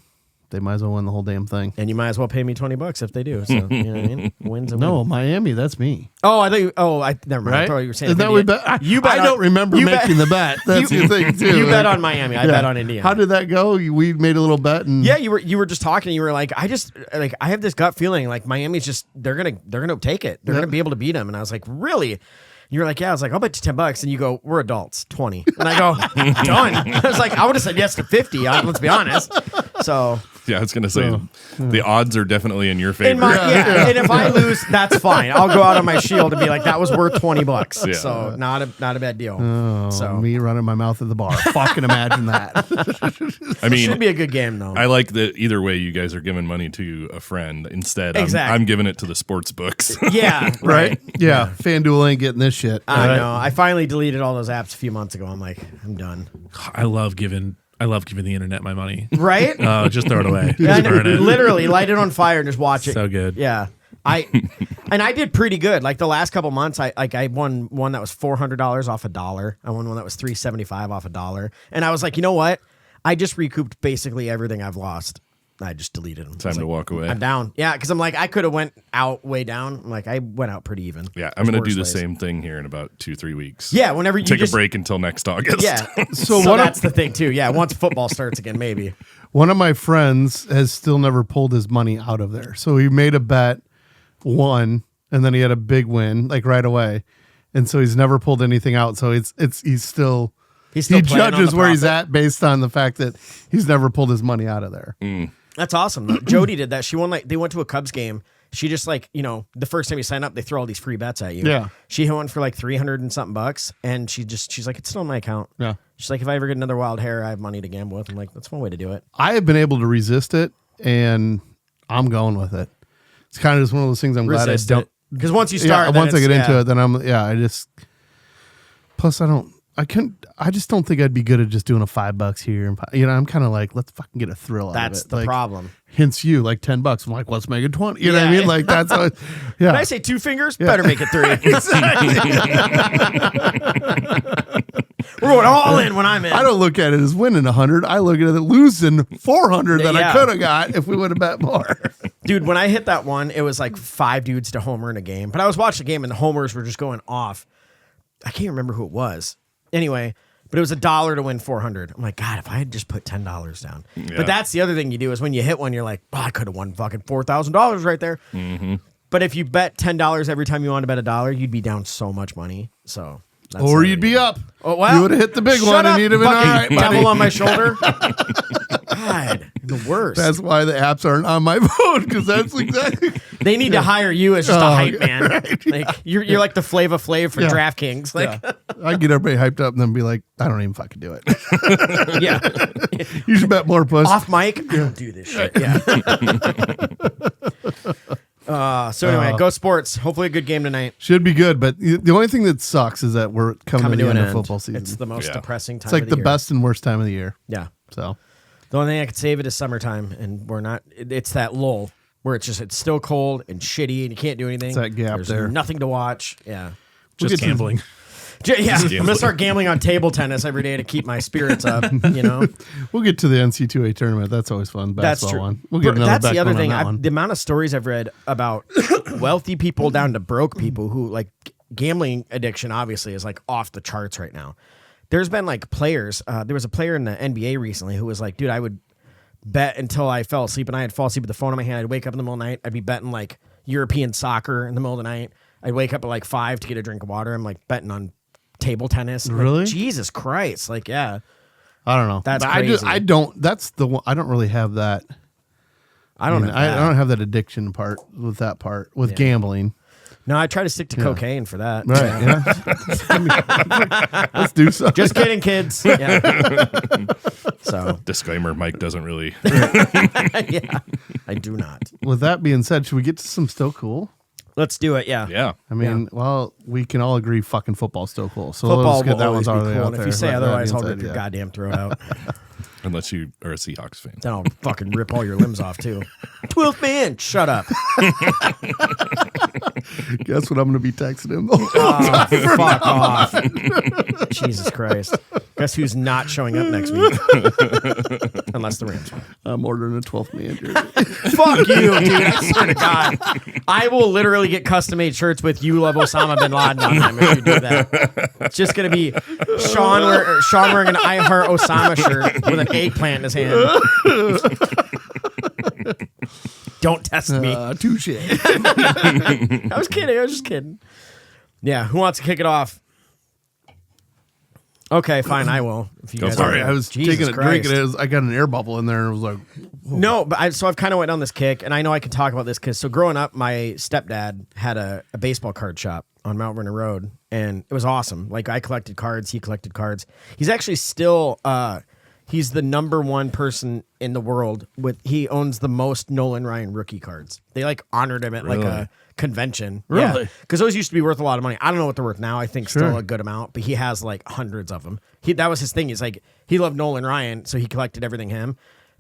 [SPEAKER 3] they might as well win the whole damn thing.
[SPEAKER 2] And you might as well pay me $20 if they do. So, you know what I mean? Wins a
[SPEAKER 3] No,
[SPEAKER 2] win.
[SPEAKER 3] Miami, that's me.
[SPEAKER 2] Oh, I thought you, never mind.
[SPEAKER 3] Right?
[SPEAKER 2] I thought you were saying
[SPEAKER 3] Is that we bet? I don't remember making the bet. That's the thing, too.
[SPEAKER 2] You bet on Miami. I bet on Indiana.
[SPEAKER 3] How did that go? We made a little bet. And
[SPEAKER 2] yeah, you were just talking. You were like, I have this gut feeling like Miami's just, they're going to take it. They're going to be able to beat them. And I was like, really? You were like, yeah. I was like, I'll bet you $10. And you go, we're adults, 20. And I go, done. I was like, I would have said yes to 50. Let's be honest. So.
[SPEAKER 4] Yeah, I was going to say the odds are definitely in your favor.
[SPEAKER 2] And if I lose, that's fine. I'll go out on my shield and be like, that was worth $20. Yeah. So not a bad deal. So
[SPEAKER 3] me running my mouth at the bar. Fucking imagine that.
[SPEAKER 4] I mean,
[SPEAKER 2] it should be a good game though.
[SPEAKER 4] I like that either way you guys are giving money to a friend. Instead, I'm giving it to the sports books.
[SPEAKER 2] Yeah,
[SPEAKER 3] right. Yeah, FanDuel ain't getting this shit.
[SPEAKER 2] I know. I finally deleted all those apps a few months ago. I'm like, I'm done.
[SPEAKER 5] I love giving the internet my money.
[SPEAKER 2] Right?
[SPEAKER 5] Just throw it away.
[SPEAKER 2] Yeah,
[SPEAKER 5] just burn it.
[SPEAKER 2] Literally, light it on fire and just watch it.
[SPEAKER 5] So good.
[SPEAKER 2] Yeah. And I did pretty good. Like the last couple months, I won one that was $400 off $1. I won one that was $375 off $1. And I was like, you know what? I just recouped basically everything I've lost. I just deleted them.
[SPEAKER 4] Time to walk away.
[SPEAKER 2] I'm down. Yeah, because I'm like, I could have went out way down. I'm like, I went out pretty even.
[SPEAKER 4] Yeah, I'm going to do the same thing here in about 2-3 weeks.
[SPEAKER 2] Yeah, whenever you
[SPEAKER 4] take a break until next August.
[SPEAKER 2] Yeah. So that's the thing too. Yeah, once football starts again, maybe.
[SPEAKER 3] One of my friends has still never pulled his money out of there. So he made a bet, won, and then he had a big win like right away, and so he's never pulled anything out. So he's still he judges where he's at based on the fact that he's never pulled his money out of there.
[SPEAKER 2] That's awesome. Jody did that. She won they went to a Cubs game. She just the first time you sign up, they throw all these free bets at you.
[SPEAKER 3] Yeah.
[SPEAKER 2] She hit one for like $300 and something bucks, and she's like, it's still in my account.
[SPEAKER 3] Yeah.
[SPEAKER 2] She's like, if I ever get another wild hair, I have money to gamble with. I'm like, that's one way to do it.
[SPEAKER 3] I have been able to resist it, and I'm going with it. It's kind of just one of those things I'm glad I don't.
[SPEAKER 2] Because once you start,
[SPEAKER 3] once I get into it, then I just. Plus, I just don't think I'd be good at just doing a $5 here. And I'm kind of like, let's fucking get a thrill out of it.
[SPEAKER 2] That's the problem.
[SPEAKER 3] Hence you, like $10. I'm like, let's make it 20. You know what I mean? Like, that's how yeah.
[SPEAKER 2] When I say 2 fingers, better make it 3. We're going all in when I'm in.
[SPEAKER 3] I don't look at it as winning 100. I look at it as losing 400 that I could have got if we would have bet more.
[SPEAKER 2] Dude, when I hit that one, it was like 5 dudes to homer in a game. But I was watching the game and the homers were just going off. I can't remember who it was. Anyway, but it was $1 to win 400. I'm like, God, if I had just put $10 down. Yeah. But that's the other thing you do is when you hit one, you're like, I could have won fucking $4,000 right there. Mm-hmm. But if you bet $10 every time you want to bet $1, you'd be down so much money. So,
[SPEAKER 3] or you'd be up.
[SPEAKER 2] Oh, well,
[SPEAKER 3] you would have hit the big one and you'd have been all right, buddy.
[SPEAKER 2] Devil on my shoulder. God, the worst.
[SPEAKER 3] That's why the apps aren't on my phone, because that's exactly.
[SPEAKER 2] They need to hire you as just a hype man. Right. Like you're like the Flava Flav for DraftKings. Like
[SPEAKER 3] I get everybody hyped up and then be like, I don't even fucking do it.
[SPEAKER 2] Yeah,
[SPEAKER 3] you should bet more, puss.
[SPEAKER 2] Off mic, I don't do this shit. Yeah. So anyway, go sports. Hopefully a good game tonight.
[SPEAKER 3] Should be good, but the only thing that sucks is that we're coming to the end of football season.
[SPEAKER 2] It's the most depressing time.
[SPEAKER 3] It's like the best and worst time of the year.
[SPEAKER 2] Yeah.
[SPEAKER 3] So
[SPEAKER 2] the only thing I could save it is summertime, and we're not. It's that lull where it's still cold and shitty, and you can't do anything.
[SPEAKER 3] It's that gap
[SPEAKER 2] There's
[SPEAKER 3] there.
[SPEAKER 2] Nothing to watch. Yeah.
[SPEAKER 5] Just gambling.
[SPEAKER 2] Yeah, I'm gonna start gambling on table tennis every day to keep my spirits up.
[SPEAKER 3] We'll get to the NC2A tournament. That's always fun.
[SPEAKER 2] That's true.
[SPEAKER 3] One. We'll get another.
[SPEAKER 2] That's the other thing.
[SPEAKER 3] The
[SPEAKER 2] amount of stories I've read about wealthy people down to broke people who like gambling addiction. Obviously, is like off the charts right now. There's been like players. There was a player in the NBA recently who was like, dude, I would bet until I fell asleep, and I'd fall asleep with the phone in my hand. I'd wake up in the middle of the night. I'd be betting like European soccer in the middle of the night. I'd wake up at like 5 to get a drink of water. I'm like betting on table tennis.
[SPEAKER 3] Really?
[SPEAKER 2] Like, Jesus Christ. Like, yeah.
[SPEAKER 3] I don't know.
[SPEAKER 2] That's crazy.
[SPEAKER 3] I don't. That's the one. I don't really have that. I don't have that addiction part with that part with gambling.
[SPEAKER 2] No, I try to stick to cocaine for that.
[SPEAKER 3] Right. Yeah. Let's do so.
[SPEAKER 2] Just kidding, kids. Yeah. So
[SPEAKER 4] disclaimer: Mike doesn't really.
[SPEAKER 2] Yeah, I do not.
[SPEAKER 3] With that being said, should we get to some Still Cool?
[SPEAKER 2] Let's do it. Yeah.
[SPEAKER 4] Yeah.
[SPEAKER 3] I mean, well, we can all agree fucking football's still cool. So
[SPEAKER 2] football
[SPEAKER 3] let's get
[SPEAKER 2] will
[SPEAKER 3] that
[SPEAKER 2] always
[SPEAKER 3] one
[SPEAKER 2] be cool. And if you say otherwise, I'll rip your
[SPEAKER 3] yeah.
[SPEAKER 2] goddamn throat out.
[SPEAKER 4] Unless you are a Seahawks fan.
[SPEAKER 2] Then I'll fucking rip all your limbs off too. 12th man, shut up.
[SPEAKER 3] Guess what I'm going to be texting him?
[SPEAKER 2] Fuck off. Jesus Christ. Guess who's not showing up next week? Unless the Rams win.
[SPEAKER 3] I'm ordering a 12th man jersey.
[SPEAKER 2] Fuck you, dude. I swear to God. I will literally get custom made shirts with "You Love Osama Bin Laden" on them if you do that. It's just going to be Shaun wearing an I Heart Osama shirt with an eggplant in his hand. Don't test me.
[SPEAKER 3] Touche.
[SPEAKER 2] I was kidding. I was just kidding. Yeah, who wants to kick it off? Okay, fine, I will. If you guys
[SPEAKER 3] Sorry, I was
[SPEAKER 2] Jesus
[SPEAKER 3] taking a
[SPEAKER 2] Christ.
[SPEAKER 3] drink and I got an air bubble in there and it was like, whoa.
[SPEAKER 2] No, but I've kind of went on this kick, and I know I can talk about this because growing up, my stepdad had a baseball card shop on Mount Vernon Road, and it was awesome. Like I collected cards, he collected cards. He's actually still he's the number one person in the world he owns the most Nolan Ryan rookie cards. They like honored him at like a convention.
[SPEAKER 3] Really?
[SPEAKER 2] Because those used to be worth a lot of money. I don't know what they're worth now. I think still a good amount, but he has like hundreds of them. That was his thing. He's like, he loved Nolan Ryan, so he collected everything him.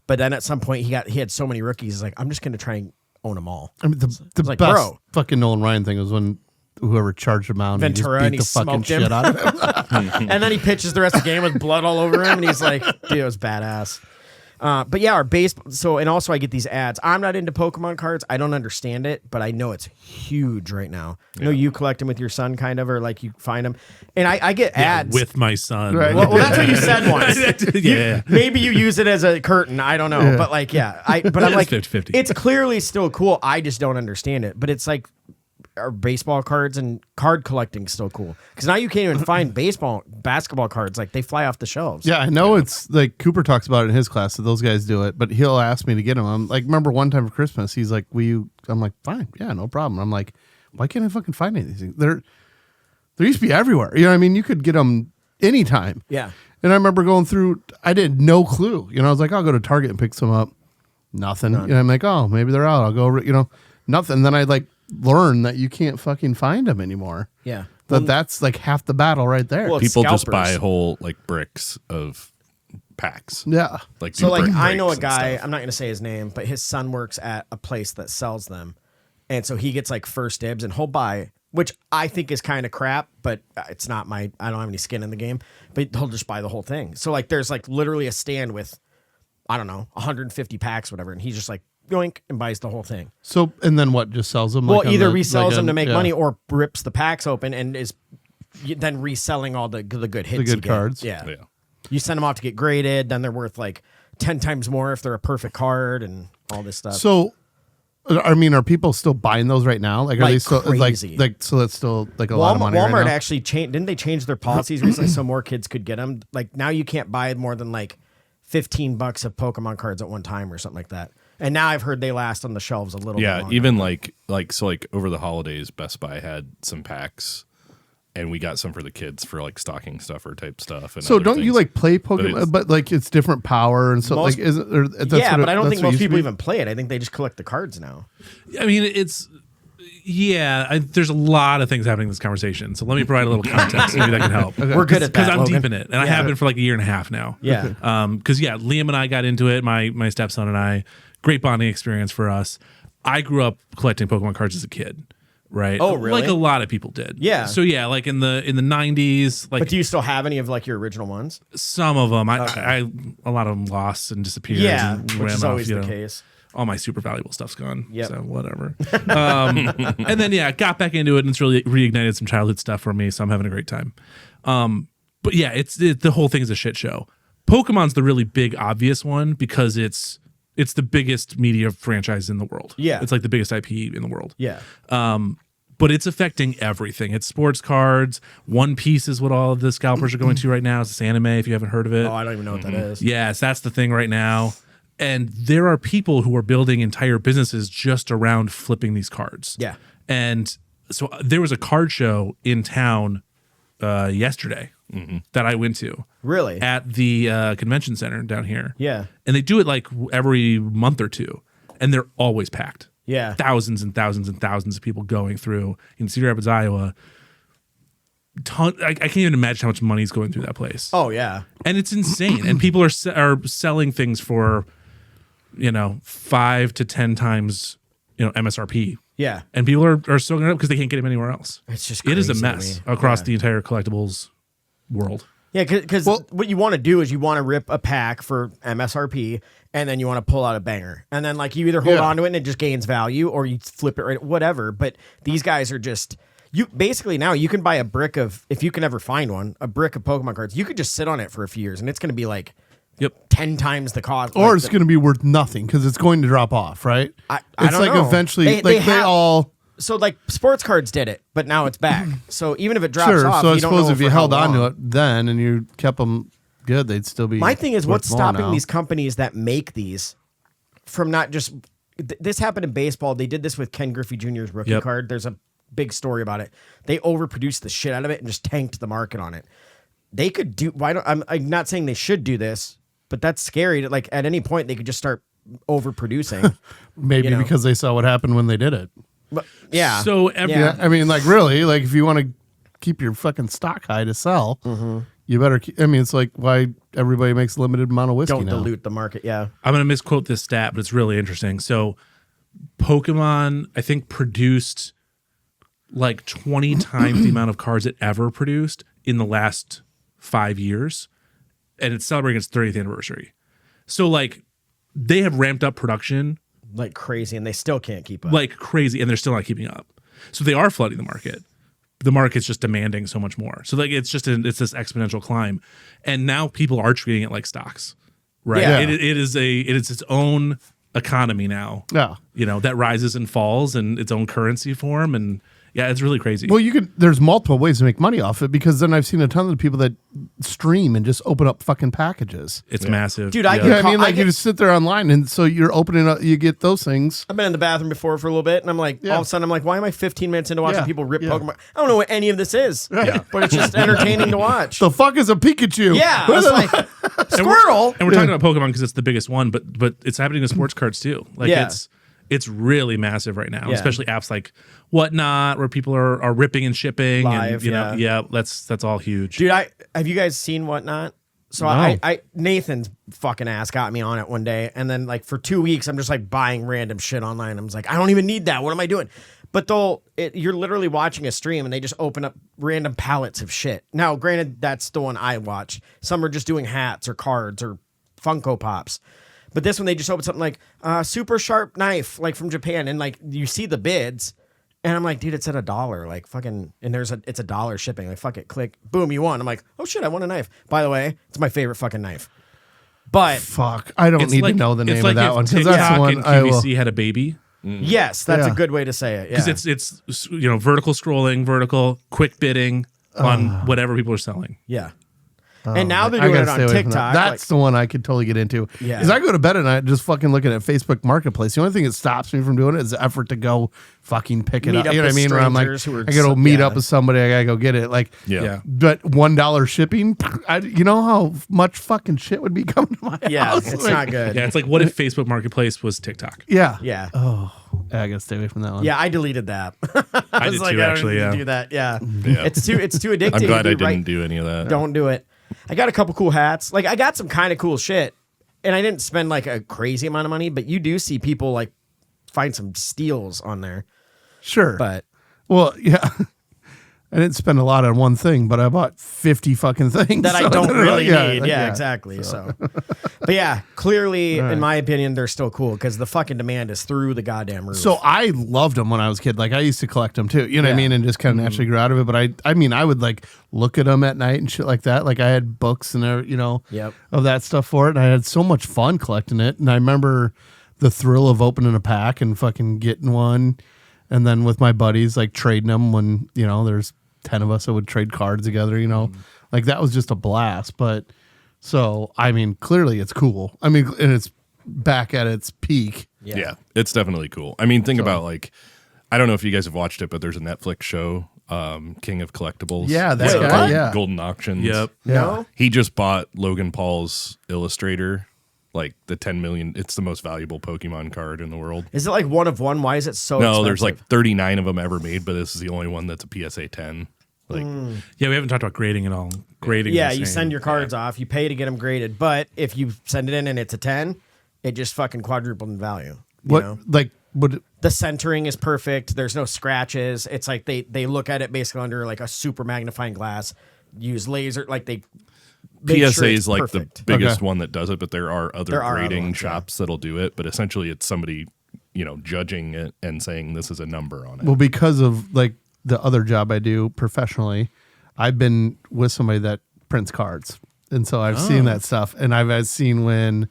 [SPEAKER 2] But then at some point he had so many rookies. He's like, I'm just going to try and own them all.
[SPEAKER 3] I mean, the
[SPEAKER 2] like,
[SPEAKER 3] best fucking Nolan Ryan thing was when whoever charged him out
[SPEAKER 2] Ventura,
[SPEAKER 3] and he just beat the fucking shit out of him.
[SPEAKER 2] And then he pitches the rest of the game with blood all over him, and he's like, dude, it was badass. But yeah, our baseball. So, and also I get these ads. I'm not into Pokemon cards. I don't understand it, but I know it's huge right now. I know you collect them with your son, kind of, or like you find them. And I get ads
[SPEAKER 5] with my son.
[SPEAKER 3] Right.
[SPEAKER 2] Well, that's what you said once.
[SPEAKER 5] Yeah.
[SPEAKER 2] Maybe you use it as a curtain. I don't know, but like, yeah. But I'm like,
[SPEAKER 5] 50-50.
[SPEAKER 2] it's clearly still cool. I just don't understand it. But it's like, our baseball cards and card collecting still cool because now you can't even find basketball cards, like they fly off the shelves.
[SPEAKER 3] Yeah, I know. It's like Cooper talks about it in his class, so those guys do it, but he'll ask me to get them. I'm like, remember one time for Christmas, he's like, will you? I'm like, fine, yeah, no problem. I'm like, why can't I fucking find any of these things? There used to be everywhere. You know what I mean? You could get them anytime.
[SPEAKER 2] Yeah.
[SPEAKER 3] And I remember going through, I did no clue. You know, I was like, I'll go to Target and pick some up. Nothing. You know, I'm like, oh, maybe they're out. I'll go, nothing. Then I like learn that you can't fucking find them anymore.
[SPEAKER 2] Yeah.
[SPEAKER 3] That's like half the battle right there.
[SPEAKER 2] Well,
[SPEAKER 4] People
[SPEAKER 2] scalpers.
[SPEAKER 4] just buy whole like bricks of packs.
[SPEAKER 3] Yeah.
[SPEAKER 4] Like
[SPEAKER 2] So like
[SPEAKER 4] brick
[SPEAKER 2] I know a
[SPEAKER 4] breaks and
[SPEAKER 2] guy,
[SPEAKER 4] stuff.
[SPEAKER 2] I'm not going to say his name, but his son works at a place that sells them. And so he gets like first dibs and he'll buy, which I think is kind of crap, but it's not I don't have any skin in the game, but he'll just buy the whole thing. So like there's like literally a stand with, I don't know, 150 packs, whatever. And he's just like, yoink, and buys the whole thing.
[SPEAKER 3] So, and then what, just sells them?
[SPEAKER 2] Well,
[SPEAKER 3] like
[SPEAKER 2] either resells them to make
[SPEAKER 3] yeah.
[SPEAKER 2] money or rips the packs open and is then reselling all the good hits.
[SPEAKER 3] The good cards.
[SPEAKER 2] Yeah. You send them off to get graded, then they're worth like 10 times more if they're a perfect card and all this stuff.
[SPEAKER 3] So, I mean, are people still buying those right now? Like, are
[SPEAKER 2] Like
[SPEAKER 3] they still
[SPEAKER 2] crazy.
[SPEAKER 3] like so? That's still like a lot of money.
[SPEAKER 2] Walmart
[SPEAKER 3] right now?
[SPEAKER 2] actually changed. Didn't they change their policies recently so more kids could get them? Like now you can't buy more than like $15 of Pokemon cards at one time or something like that. And now I've heard they last on the shelves a little bit longer.
[SPEAKER 4] Even like over the holidays, Best Buy had some packs, and we got some for the kids for like stocking stuffer type stuff. And
[SPEAKER 3] So
[SPEAKER 4] other
[SPEAKER 3] don't you
[SPEAKER 4] things.
[SPEAKER 3] like play Pokemon? But like it's different power and so
[SPEAKER 2] Most-
[SPEAKER 3] like is it? Or that's
[SPEAKER 2] Yeah,
[SPEAKER 3] what
[SPEAKER 2] but I don't
[SPEAKER 3] that's
[SPEAKER 2] think
[SPEAKER 3] what it
[SPEAKER 2] most
[SPEAKER 3] used to
[SPEAKER 2] people
[SPEAKER 3] be?
[SPEAKER 2] even play it. I think they just collect the cards now.
[SPEAKER 5] I mean, there's a lot of things happening in this conversation. So let me provide a little context. Maybe that can help.
[SPEAKER 2] We're good at that,
[SPEAKER 5] Because I'm
[SPEAKER 2] Logan.
[SPEAKER 5] deep in it. And I have been for like a year and a half now.
[SPEAKER 2] Yeah.
[SPEAKER 5] Because, Liam and I got into it, my stepson and I. Great bonding experience for us. I grew up collecting Pokemon cards as a kid, right?
[SPEAKER 2] Oh, really?
[SPEAKER 5] Like a lot of people did.
[SPEAKER 2] Yeah.
[SPEAKER 5] So, like in the 90s, like
[SPEAKER 2] But do you still have any of like your original ones?
[SPEAKER 5] some of them, a lot of them lost and disappeared.
[SPEAKER 2] Yeah,
[SPEAKER 5] and
[SPEAKER 2] which
[SPEAKER 5] ran
[SPEAKER 2] is
[SPEAKER 5] off,
[SPEAKER 2] always the case.
[SPEAKER 5] All my super valuable stuff's gone.
[SPEAKER 2] Yep.
[SPEAKER 5] So whatever. And then got back into it and it's really reignited some childhood stuff for me. So I'm having a great time. But the whole thing is a shit show. Pokemon's the really big obvious one because it's the biggest media franchise in the world.
[SPEAKER 2] Yeah.
[SPEAKER 5] It's like the biggest IP in the world.
[SPEAKER 2] Yeah.
[SPEAKER 5] But it's affecting everything. It's sports cards. One Piece is what all of the scalpers are going to right now. It's this anime if you haven't heard of it.
[SPEAKER 2] Oh, I don't even know what that is.
[SPEAKER 5] Yes, that's the thing right now. And there are people who are building entire businesses just around flipping these cards.
[SPEAKER 2] Yeah.
[SPEAKER 5] And so there was a card show in town yesterday that I went to.
[SPEAKER 2] Really?
[SPEAKER 5] At the convention center down here.
[SPEAKER 2] Yeah.
[SPEAKER 5] And they do it like every month or two. And they're always packed.
[SPEAKER 2] Yeah.
[SPEAKER 5] Thousands and thousands and thousands of people going through in Cedar Rapids, Iowa. I can't even imagine how much money is going through that place.
[SPEAKER 2] Oh, yeah.
[SPEAKER 5] And it's insane. And people are selling things for 5 to 10 times MSRP.
[SPEAKER 2] Yeah.
[SPEAKER 5] And people are soaking it up because they can't get them anywhere else.
[SPEAKER 2] It's just
[SPEAKER 5] it is a
[SPEAKER 2] crazy to
[SPEAKER 5] mess
[SPEAKER 2] me.
[SPEAKER 5] across
[SPEAKER 2] Yeah.
[SPEAKER 5] the entire collectibles world.
[SPEAKER 2] Yeah, because what you want to do is you want to rip a pack for MSRP, and then you want to pull out a banger, and then like you either hold on to it and it just gains value, or you flip it right, whatever. But these guys are just basically now you can buy a brick of, if you can ever find one, a brick of Pokemon cards. You could just sit on it for a few years, and it's going to be like 10 times the cost,
[SPEAKER 3] or
[SPEAKER 2] like
[SPEAKER 3] it's going to be worth nothing because it's going to drop off, right?
[SPEAKER 2] I
[SPEAKER 3] It's
[SPEAKER 2] don't
[SPEAKER 3] like
[SPEAKER 2] know.
[SPEAKER 3] eventually,
[SPEAKER 2] They
[SPEAKER 3] they all.
[SPEAKER 2] So like sports cards did it, but now it's back. So even if it drops
[SPEAKER 3] Sure.
[SPEAKER 2] off,
[SPEAKER 3] So I
[SPEAKER 2] you don't
[SPEAKER 3] suppose
[SPEAKER 2] know
[SPEAKER 3] if
[SPEAKER 2] for
[SPEAKER 3] you
[SPEAKER 2] how
[SPEAKER 3] held on to
[SPEAKER 2] long.
[SPEAKER 3] it then and you kept them good, they'd still be.
[SPEAKER 2] My thing is,
[SPEAKER 3] worth
[SPEAKER 2] what's
[SPEAKER 3] more
[SPEAKER 2] stopping
[SPEAKER 3] now.
[SPEAKER 2] these companies that make these from not just this happened in baseball. They did this with Ken Griffey Jr.'s rookie card. There's a big story about it. They overproduced the shit out of it and just tanked the market on it. They could do. I'm not saying they should do this, but that's scary. Like at any point, they could just start overproducing.
[SPEAKER 3] Maybe because they saw what happened when they did it.
[SPEAKER 2] But yeah.
[SPEAKER 5] So
[SPEAKER 3] Yeah, I mean, like really, like if you want to keep your fucking stock high to sell, you better. I mean, it's like why everybody makes a limited amount of whiskey
[SPEAKER 2] Don't
[SPEAKER 3] now.
[SPEAKER 2] dilute the market. Yeah.
[SPEAKER 5] I'm going to misquote this stat, but it's really interesting. So Pokemon, I think, produced like 20 times the amount of cards it ever produced in the last 5 years, and it's celebrating its 30th anniversary. So like they have ramped up production
[SPEAKER 2] like crazy, and they still can't keep up.
[SPEAKER 5] Like crazy, and they're still not keeping up. So they are flooding the market. The market's just demanding so much more. So like it's this exponential climb, and now people are treating it like stocks, right?
[SPEAKER 2] Yeah.
[SPEAKER 5] It is its own economy now.
[SPEAKER 3] Yeah,
[SPEAKER 5] that rises and falls, and its own currency form, and yeah, it's really crazy.
[SPEAKER 3] Well, there's multiple ways to make money off it, because then I've seen a ton of people that stream and just open up fucking packages.
[SPEAKER 5] It's massive,
[SPEAKER 2] dude.
[SPEAKER 3] You just sit there online, and so you're opening up. You get those things.
[SPEAKER 2] I've been in the bathroom before for a little bit, and I'm like, all of a sudden, I'm like, why am I 15 minutes into watching people rip Pokemon? I don't know what any of this is, but it's just entertaining to watch.
[SPEAKER 3] The fuck is a Pikachu?
[SPEAKER 2] Yeah, I was like, Squirtle.
[SPEAKER 5] And we're talking about Pokemon because it's the biggest one, but it's happening to sports cards too. Like it's really massive right now, especially apps like Whatnot, where people are ripping and shipping.
[SPEAKER 2] Live,
[SPEAKER 5] and, that's all huge.
[SPEAKER 2] Dude, have you guys seen Whatnot? So
[SPEAKER 5] No.
[SPEAKER 2] I Nathan's fucking ass got me on it one day, and then like for 2 weeks I'm just like buying random shit online. I'm just like, I don't even need that. What am I doing? But you're literally watching a stream, and they just open up random pallets of shit. Now, granted, that's the one I watch. Some are just doing hats or cards or Funko Pops. But this one, they just open something like super sharp knife, like from Japan, and like you see the bids, and I'm like, dude, it's at $1, like fucking, and it's $1 shipping, like fuck it, click, boom, you won. I'm like, oh shit, I won a knife. By the way, it's my favorite fucking knife. But
[SPEAKER 3] fuck, I don't need to know the name of that one, because that's the one
[SPEAKER 5] and QVC had a baby.
[SPEAKER 2] Yes, that's a good way to say it.
[SPEAKER 5] Because it's vertical scrolling, vertical quick bidding on whatever people are selling.
[SPEAKER 2] Yeah. And now they're doing it on TikTok.
[SPEAKER 3] That's the one I could totally get into.
[SPEAKER 2] Yeah.
[SPEAKER 3] Because I go to bed at night just fucking looking at Facebook Marketplace. The only thing that stops me from doing it is the effort to go fucking pick it up. You know what I mean? Where I'm like, I gotta meet up with somebody. I gotta go get it. Like, but $1 shipping. You know how much fucking shit would be coming to my house?
[SPEAKER 2] It's not good.
[SPEAKER 5] Yeah, it's like, what if Facebook Marketplace was TikTok?
[SPEAKER 3] Yeah.
[SPEAKER 2] Yeah.
[SPEAKER 3] Oh, I gotta stay away from that one.
[SPEAKER 2] Yeah, I deleted that.
[SPEAKER 5] I did too, actually.
[SPEAKER 2] I don't need to do that. Yeah. It's too addictive.
[SPEAKER 4] I'm glad I didn't do any of that.
[SPEAKER 2] Don't do it. I got a couple cool hats. Like I got some kind of cool shit, and I didn't spend like a crazy amount of money. But you do see people like find some steals on there.
[SPEAKER 3] Sure,
[SPEAKER 2] but
[SPEAKER 3] yeah, I didn't spend a lot on one thing, but I bought 50 fucking things
[SPEAKER 2] that I don't really need.
[SPEAKER 3] Like,
[SPEAKER 2] yeah, exactly. So, but yeah, clearly, in my opinion, they're still cool because the fucking demand is through the goddamn roof.
[SPEAKER 3] So I loved them when I was a kid. Like I used to collect them too. You know what I mean? And just kind of naturally grew out of it. But I mean, I would like look at them at night and shit like that. Like I had books and of that stuff for it. And I had so much fun collecting it. And I remember the thrill of opening a pack and fucking getting one. And then with my buddies, like trading them when, there's 10 of us that would trade cards together, like that was just a blast. But so, I mean, clearly it's cool. I mean, and it's back at its peak.
[SPEAKER 4] Yeah, it's definitely cool. I mean, think about like, I don't know if you guys have watched it, but there's a Netflix show, King of Collectibles.
[SPEAKER 3] Yeah, that guy, yeah.
[SPEAKER 4] Golden Auctions.
[SPEAKER 5] Yep.
[SPEAKER 3] Yeah.
[SPEAKER 4] He just bought Logan Paul's Illustrator, like the 10 million. It's the most valuable Pokemon card in the world.
[SPEAKER 2] Is it like one of one? Why is it so
[SPEAKER 4] No,
[SPEAKER 2] expensive?
[SPEAKER 4] there's like 39 of them ever made, but this is the only one that's a PSA 10. Like,
[SPEAKER 5] yeah, we haven't talked about grading at all. Grading.
[SPEAKER 2] Yeah,
[SPEAKER 5] is
[SPEAKER 2] you
[SPEAKER 5] insane.
[SPEAKER 2] send your cards off, you pay to get them graded, but if you send it in and it's a 10, it just fucking quadrupled in value. You know? The centering is perfect. There's no scratches. It's like they look at it basically under like a super magnifying glass, use laser, like they
[SPEAKER 4] PSA is like perfect. The biggest one that does it, but there are other grading shops that'll do it. But essentially, it's somebody judging it and saying this is a number on it.
[SPEAKER 3] Well, because of like the other job I do professionally, I've been with somebody that prints cards, and so I've seen that stuff, and I've seen when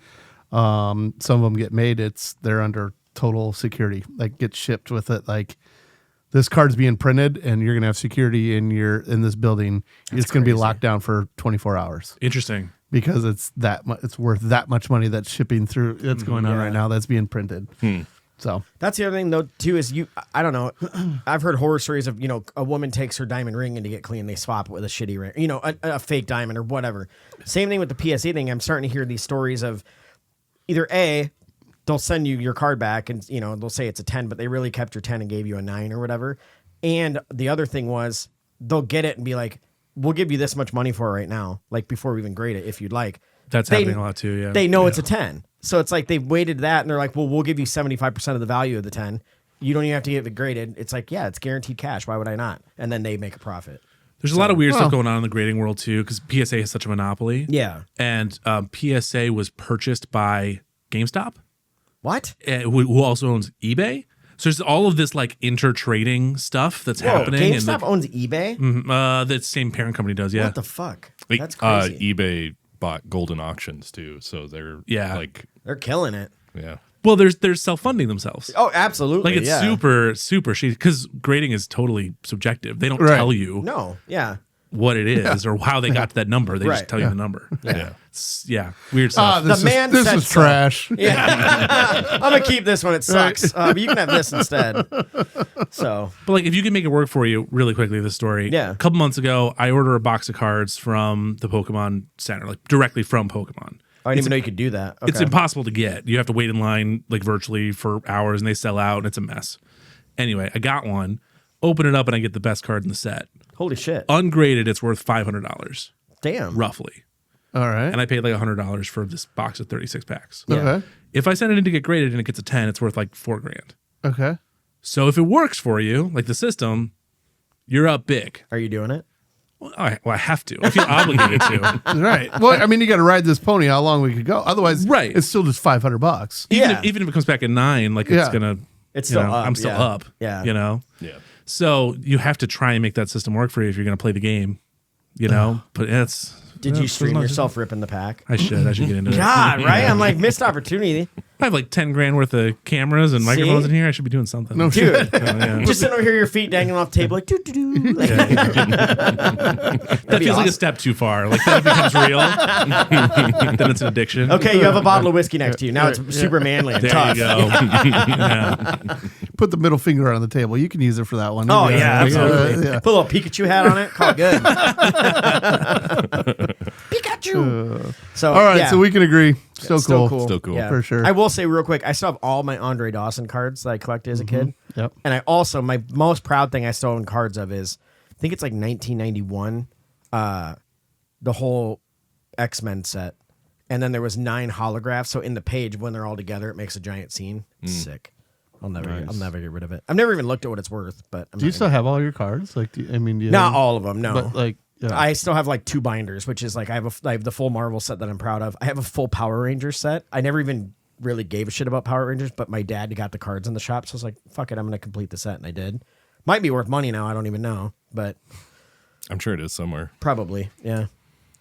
[SPEAKER 3] some of them get made, they're under total security, like get shipped with it, like. This card's being printed, and you're gonna have security in this building. It's gonna be locked down for 24 hours.
[SPEAKER 5] Interesting,
[SPEAKER 3] because it's it's worth that much money that's shipping through. That's going on right now. That's being printed. So
[SPEAKER 2] that's the other thing though too is I don't know. I've heard horror stories of a woman takes her diamond ring and to get clean they swap it with a shitty ring, a fake diamond or whatever. Same thing with the PSA thing. I'm starting to hear these stories of either they'll send you your card back and, they'll say it's a 10, but they really kept your 10 and gave you a 9 or whatever. And the other thing was they'll get it and be like, we'll give you this much money for it right now, like before we even grade it, if you'd like.
[SPEAKER 5] That's happening a lot too, yeah.
[SPEAKER 2] They know it's a 10. So it's like they weighted that and they're like, well, we'll give you 75% of the value of the 10. You don't even have to get it graded. It's like, yeah, it's guaranteed cash. Why would I not? And then they make a profit.
[SPEAKER 5] There's a lot of weird stuff going on in the grading world too, because PSA has such a monopoly.
[SPEAKER 2] Yeah.
[SPEAKER 5] And PSA was purchased by GameStop.
[SPEAKER 2] What?
[SPEAKER 5] Who also owns eBay. So there's all of this like inter-trading stuff that's happening.
[SPEAKER 2] GameStop owns eBay?
[SPEAKER 5] The same parent company does, yeah.
[SPEAKER 2] What the fuck? That's crazy.
[SPEAKER 4] eBay bought Golden Auctions too, so they're
[SPEAKER 2] they're killing it.
[SPEAKER 4] Yeah.
[SPEAKER 5] Well, they're self-funding themselves.
[SPEAKER 2] Oh, absolutely.
[SPEAKER 5] Like it's super shitty because grading is totally subjective. They don't tell you what it is or how they got to that number. They just tell you the number. Yeah. Weird stuff.
[SPEAKER 3] This is trash.
[SPEAKER 2] Yeah. I'm gonna keep this one. It sucks. But you can have this instead. So,
[SPEAKER 5] but like, if you can make it work for you, really quickly, this story.
[SPEAKER 2] Yeah.
[SPEAKER 5] A couple months ago, I ordered a box of cards from the Pokemon Center, like directly from Pokemon.
[SPEAKER 2] I didn't even know you could do that. Okay.
[SPEAKER 5] It's impossible to get. You have to wait in line like virtually for hours, and they sell out, and it's a mess. Anyway, I got one. Open it up, and I get the best card in the set.
[SPEAKER 2] Holy shit!
[SPEAKER 5] Ungraded, it's worth $500.
[SPEAKER 2] Damn.
[SPEAKER 5] Roughly.
[SPEAKER 3] All right.
[SPEAKER 5] And I paid like $100 for this box of 36 packs.
[SPEAKER 2] Yeah.
[SPEAKER 3] Okay.
[SPEAKER 5] If I send it in to get graded and it gets a 10, it's worth like $4,000.
[SPEAKER 3] Okay.
[SPEAKER 5] So if it works for you, like the system, you're up big.
[SPEAKER 2] Are you doing it?
[SPEAKER 5] Well, I have to. I feel obligated to.
[SPEAKER 3] Right. Well, I mean, you got to ride this pony how long we could go. Otherwise, it's still just $500.
[SPEAKER 5] Even if it comes back at 9, like it's gonna.
[SPEAKER 2] It's still up.
[SPEAKER 5] I'm still up.
[SPEAKER 2] Yeah.
[SPEAKER 5] You know.
[SPEAKER 4] Yeah.
[SPEAKER 5] So you have to try and make that system work for you if you're gonna play the game. You know. But it's.
[SPEAKER 2] Did you stream yourself ripping the pack?
[SPEAKER 5] I should get into it.
[SPEAKER 2] God, right? I'm like, missed opportunity.
[SPEAKER 5] I have like $10,000 worth of cameras and microphones in here. I should be doing something.
[SPEAKER 3] No
[SPEAKER 2] Dude.
[SPEAKER 5] Yeah.
[SPEAKER 2] Just sitting over here, your feet dangling off the table, like, doo-doo-doo. Like,
[SPEAKER 5] That feels like a step too far. Like that becomes real. Then it's an addiction.
[SPEAKER 2] Okay, you have a bottle of whiskey next to you. Now it's super manly and
[SPEAKER 5] There
[SPEAKER 2] tough.
[SPEAKER 5] you go. Yeah.
[SPEAKER 3] Put the middle finger on the table. You can use it for that one.
[SPEAKER 2] Oh, yeah, absolutely. Put a little Pikachu hat on it. Call it good. Pikachu. So,
[SPEAKER 3] all right, so we can agree. Still cool.
[SPEAKER 4] Still cool.
[SPEAKER 3] For sure.
[SPEAKER 2] I will say real quick, I still have all my Andre Dawson cards that I collected as a kid.
[SPEAKER 3] Yep.
[SPEAKER 2] And I also, my most proud thing I still own cards of is, I think it's like 1991, the whole X-Men set. And then there was 9 holographs. So in the page, when they're all together, it makes a giant scene. It's sick. I'll never get rid of it. I've never even looked at what it's worth. But
[SPEAKER 3] do you still have all your cards? Like,
[SPEAKER 2] not all of them. No,
[SPEAKER 3] but like,
[SPEAKER 2] I still have like 2 binders, which is like I have the full Marvel set that I'm proud of. I have a full Power Rangers set. I never even really gave a shit about Power Rangers, but my dad got the cards in the shop, so I was like, "Fuck it, I'm gonna complete the set," and I did. Might be worth money now. I don't even know, but
[SPEAKER 4] I'm sure it is somewhere.
[SPEAKER 2] Probably, yeah.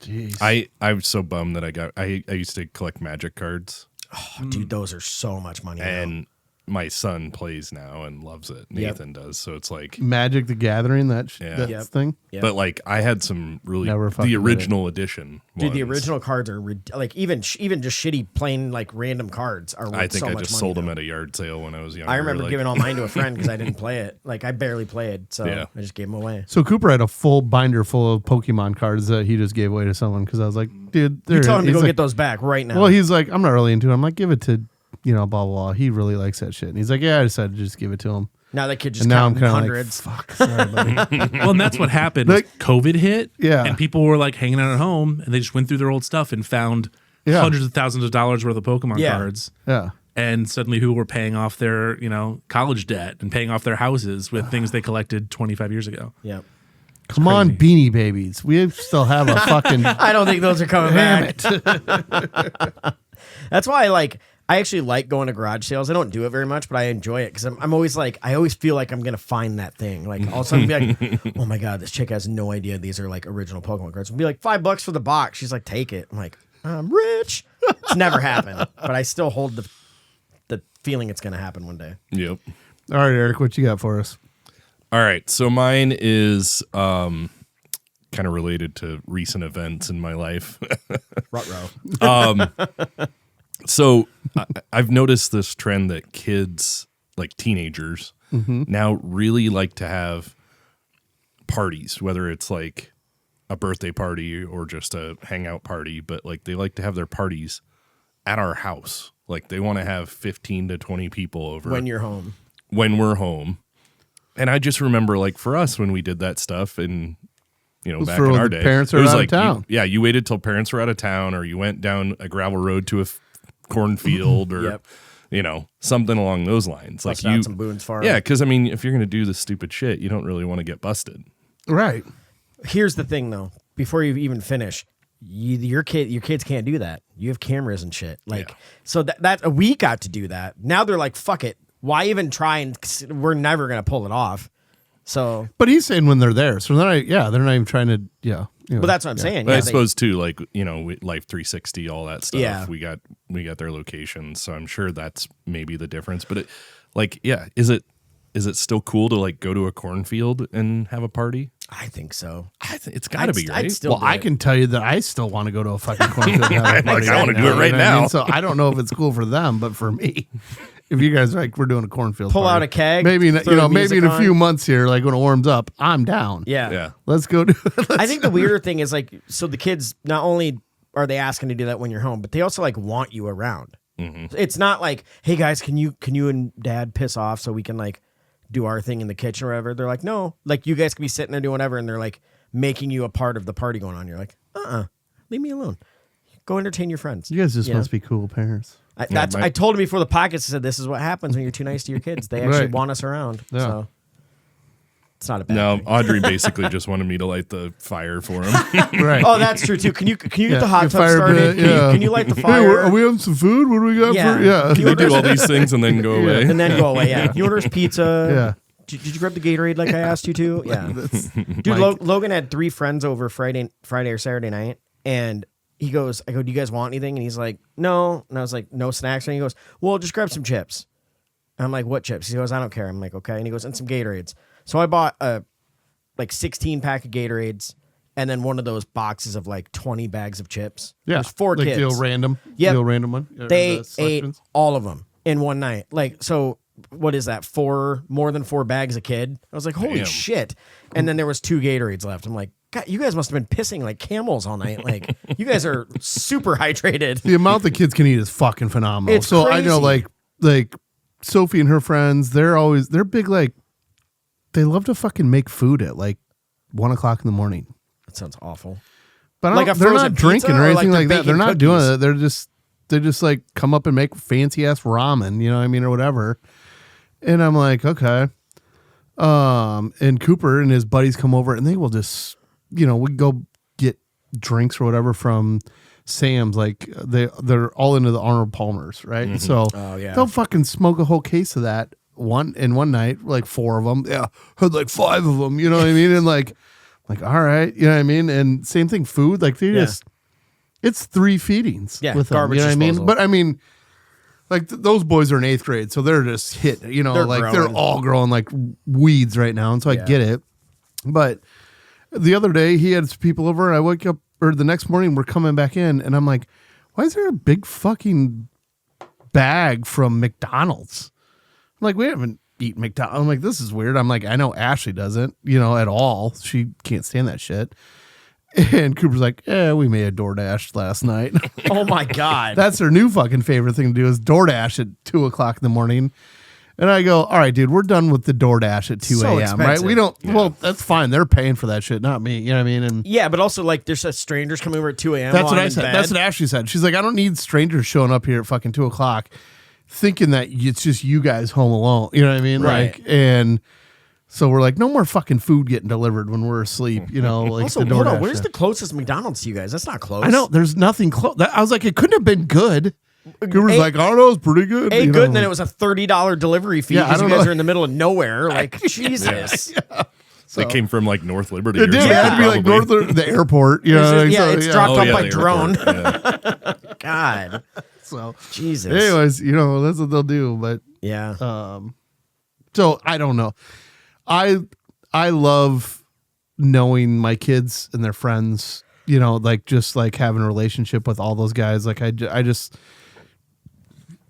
[SPEAKER 3] Jeez.
[SPEAKER 4] I'm so bummed that I used to collect Magic cards.
[SPEAKER 2] Oh, dude, those are so much money.
[SPEAKER 4] And my son plays now and loves it. Nathan does. So it's like
[SPEAKER 3] Magic the Gathering, that thing.
[SPEAKER 2] Yep.
[SPEAKER 4] But like I had some really
[SPEAKER 3] Never
[SPEAKER 4] the
[SPEAKER 3] fucking
[SPEAKER 4] original edition.
[SPEAKER 2] Dude, the
[SPEAKER 4] ones.
[SPEAKER 2] original cards are like even just shitty plain like random cards are worth
[SPEAKER 4] I think
[SPEAKER 2] so
[SPEAKER 4] I
[SPEAKER 2] much
[SPEAKER 4] just
[SPEAKER 2] money
[SPEAKER 4] sold them
[SPEAKER 2] now.
[SPEAKER 4] at a yard sale when I was younger.
[SPEAKER 2] I remember
[SPEAKER 4] like,
[SPEAKER 2] giving all mine to a friend because I didn't play it. Like I barely played, so
[SPEAKER 4] Yeah.
[SPEAKER 2] I just gave them away.
[SPEAKER 3] So Cooper had a full binder full of Pokemon cards that he just gave away to someone because I was like, dude,
[SPEAKER 2] You tell him to
[SPEAKER 3] he's
[SPEAKER 2] go
[SPEAKER 3] like,
[SPEAKER 2] get those back right now.
[SPEAKER 3] Well, he's like, I'm not really into it. I'm like, give it to, blah, blah, blah. He really likes that shit. And he's like, yeah, I decided to just give it to him.
[SPEAKER 2] Now that kid just
[SPEAKER 3] And now I'm
[SPEAKER 2] counting
[SPEAKER 3] kind of
[SPEAKER 2] hundreds.
[SPEAKER 3] like, fuck, sorry, buddy.
[SPEAKER 5] Well, and that's what happened.
[SPEAKER 3] Like-
[SPEAKER 5] COVID hit,
[SPEAKER 3] Yeah.
[SPEAKER 5] and people were like hanging out at home, and they just went through their old stuff and found hundreds of thousands of dollars worth of Pokemon cards.
[SPEAKER 3] Yeah.
[SPEAKER 5] And suddenly, people were paying off their, college debt and paying off their houses with things they collected 25 years ago.
[SPEAKER 2] Yep.
[SPEAKER 3] Come on, Beanie Babies. We still have a fucking.
[SPEAKER 2] I don't think those are coming
[SPEAKER 3] Damn
[SPEAKER 2] back. That's why I actually like going to garage sales. I don't do it very much, but I enjoy it because I'm always like, I always feel like I'm going to find that thing. Like all of a sudden be like, oh my God, this chick has no idea these are like original Pokemon cards. It'll be like $5 for the box. She's like, take it. I'm like, I'm rich. It's never happened, but I still hold the feeling it's going to happen one day.
[SPEAKER 4] Yep.
[SPEAKER 3] All right, Eric, what you got for us?
[SPEAKER 4] All right. So mine is kind of related to recent events in my life.
[SPEAKER 2] Ruh-roh.
[SPEAKER 4] So I've noticed this trend that kids, like teenagers, now really like to have parties, whether it's like a birthday party or just a hangout party, but like they like to have their parties at our house. Like they want to have 15 to 20 people over
[SPEAKER 2] When you're home.
[SPEAKER 4] when we're home. And I just remember like for us when we did that stuff and back
[SPEAKER 3] for
[SPEAKER 4] in
[SPEAKER 3] when
[SPEAKER 4] our
[SPEAKER 3] the
[SPEAKER 4] day,
[SPEAKER 3] parents are
[SPEAKER 4] it was
[SPEAKER 3] out of
[SPEAKER 4] like
[SPEAKER 3] town.
[SPEAKER 4] you waited till parents were out of town or you went down a gravel road to a cornfield or something along those lines.
[SPEAKER 2] Bust
[SPEAKER 4] like
[SPEAKER 2] out some Boone's Farm.
[SPEAKER 4] Yeah, because I mean, if you're going to do this stupid shit, you don't really want to get busted.
[SPEAKER 3] Right.
[SPEAKER 2] Here's the thing, though. Before you even finish, your kids can't do that. You have cameras and shit. So that we got to do that. Now they're like, fuck it. Why even try? And we're never gonna pull it off. So,
[SPEAKER 3] but he's saying when they're there, so they're not even trying to. Yeah.
[SPEAKER 2] But that's what I'm saying.
[SPEAKER 4] But I suppose too, like Life 360, all that stuff.
[SPEAKER 2] Yeah.
[SPEAKER 4] We got their locations, so I'm sure that's maybe the difference. But is it still cool to like go to a cornfield and have a party?
[SPEAKER 2] I think so.
[SPEAKER 4] It's got to be, right?
[SPEAKER 3] I can tell you that I still want to go to a fucking cornfield and have a party.
[SPEAKER 4] I want to do it right now.
[SPEAKER 3] I mean? So I don't know if it's cool for them, but for me, if you guys are like, we're doing a cornfield,
[SPEAKER 2] pull
[SPEAKER 3] party,
[SPEAKER 2] out a keg,
[SPEAKER 3] maybe maybe in a few months here, like when it warms up, I'm down.
[SPEAKER 2] Yeah.
[SPEAKER 3] Let's go.
[SPEAKER 2] I think the weirder thing is like, so the kids not only are they asking to do that when you're home, but they also like want you around. Mm-hmm. It's not like, hey guys, can you and Dad piss off so we can like do our thing in the kitchen or whatever. They're like, no, like you guys can be sitting there doing whatever, and they're like making you a part of the party going on. You're like, leave me alone. Go entertain your friends.
[SPEAKER 3] You guys just must be cool parents.
[SPEAKER 2] I told him before the podcast. I said, this is what happens when you're too nice to your kids. They actually want us around. Yeah. So it's not a bad thing.
[SPEAKER 4] Audrey basically just wanted me to light the fire for him.
[SPEAKER 3] Right.
[SPEAKER 2] Oh, that's true too. Can you get the hot tub started? Can you light the fire?
[SPEAKER 3] Hey, are we having some food? What do we got for? Yeah.
[SPEAKER 4] They do all these things and then go away.
[SPEAKER 2] And then go away. Yeah. He orders pizza.
[SPEAKER 3] Yeah.
[SPEAKER 2] Did you grab the Gatorade like I asked you to? Yeah. Dude, Logan had 3 friends over Friday or Saturday night, and he goes, I go, do you guys want anything? And he's like, no. And I was like, no snacks. And he goes, well, just grab some chips. And I'm like, what chips? He goes, I don't care. I'm like, okay. And he goes, and some Gatorades. So I bought a 16 pack of Gatorades and then one of those boxes of like 20 bags of chips.
[SPEAKER 3] Yeah.
[SPEAKER 2] There's 4 kids.
[SPEAKER 3] The random one.
[SPEAKER 2] They ate all of them in one night. Like, so what is that? More than 4 bags a kid. I was like, holy shit. And then there was 2 Gatorades left. I'm like, God, you guys must have been pissing like camels all night. Like, you guys are super hydrated.
[SPEAKER 3] The amount the kids can eat is fucking phenomenal.
[SPEAKER 2] It's crazy.
[SPEAKER 3] I know like Sophie and her friends, they're big, like, they love to fucking make food at like 1:00 in the morning.
[SPEAKER 2] That sounds awful.
[SPEAKER 3] But
[SPEAKER 2] like
[SPEAKER 3] they're not drinking or anything like that. They're not doing it. They just like come up and make fancy ass ramen, you know what I mean, or whatever. And I'm like, okay. And Cooper and his buddies come over and they will just, we go get drinks or whatever from Sam's. Like they're all into the Arnold Palmers, right? Mm-hmm. So they'll fucking smoke a whole case of that one night, like 4 of them. Yeah, had like 5 of them. You know what I mean? And like all right, you know what I mean? And same thing, food. Like they just, it's 3 feedings.
[SPEAKER 2] Yeah,
[SPEAKER 3] with
[SPEAKER 2] garbage.
[SPEAKER 3] Them, you know what I mean?
[SPEAKER 2] disposal.
[SPEAKER 3] But I mean, like those boys are in 8th grade, so they're just hit. They're like growing. They're all growing like weeds right now, and so I get it. But the other day he had some people over, and I wake up, or the next morning we're coming back in, and I'm like, why is there a big fucking bag from McDonald's? I'm like, we haven't eaten McDonald's. I'm like, this is weird. I'm like, I know Ashley doesn't, at all. She can't stand that shit. And Cooper's like, we made a DoorDash last night.
[SPEAKER 2] Oh my God.
[SPEAKER 3] That's her new fucking favorite thing to do is DoorDash at 2:00 in the morning. And I go, all right, dude, we're done with the DoorDash at 2 a.m., right? We don't, well, that's fine. They're paying for that shit, not me. You know what I mean? And
[SPEAKER 2] yeah, but also like there's strangers coming over at 2 a.m.
[SPEAKER 3] That's what I said. That's what Ashley said. She's like, I don't need strangers showing up here at fucking 2:00 thinking that it's just you guys home alone. You know what I mean?
[SPEAKER 2] Right.
[SPEAKER 3] Like, and so we're like, no more fucking food getting delivered when we're asleep, like
[SPEAKER 2] also,
[SPEAKER 3] the DoorDash.
[SPEAKER 2] hold on, where's the closest McDonald's to you guys? That's not close.
[SPEAKER 3] I know, there's nothing close. I was like, it couldn't have been good. Cooper's like, I don't know, it's pretty good.
[SPEAKER 2] Good, and then it was a $30 delivery fee because you guys are in the middle of nowhere. Like, Jesus.
[SPEAKER 3] Yeah.
[SPEAKER 4] So, they came from like North Liberty.
[SPEAKER 3] It did. It had to be like North the airport.
[SPEAKER 2] It's dropped off by drone.
[SPEAKER 4] Yeah.
[SPEAKER 2] God.
[SPEAKER 3] So
[SPEAKER 2] Jesus.
[SPEAKER 3] Anyways, that's what they'll do. But
[SPEAKER 2] yeah.
[SPEAKER 3] So I don't know. I love knowing my kids and their friends. Like just like having a relationship with all those guys. Like I just.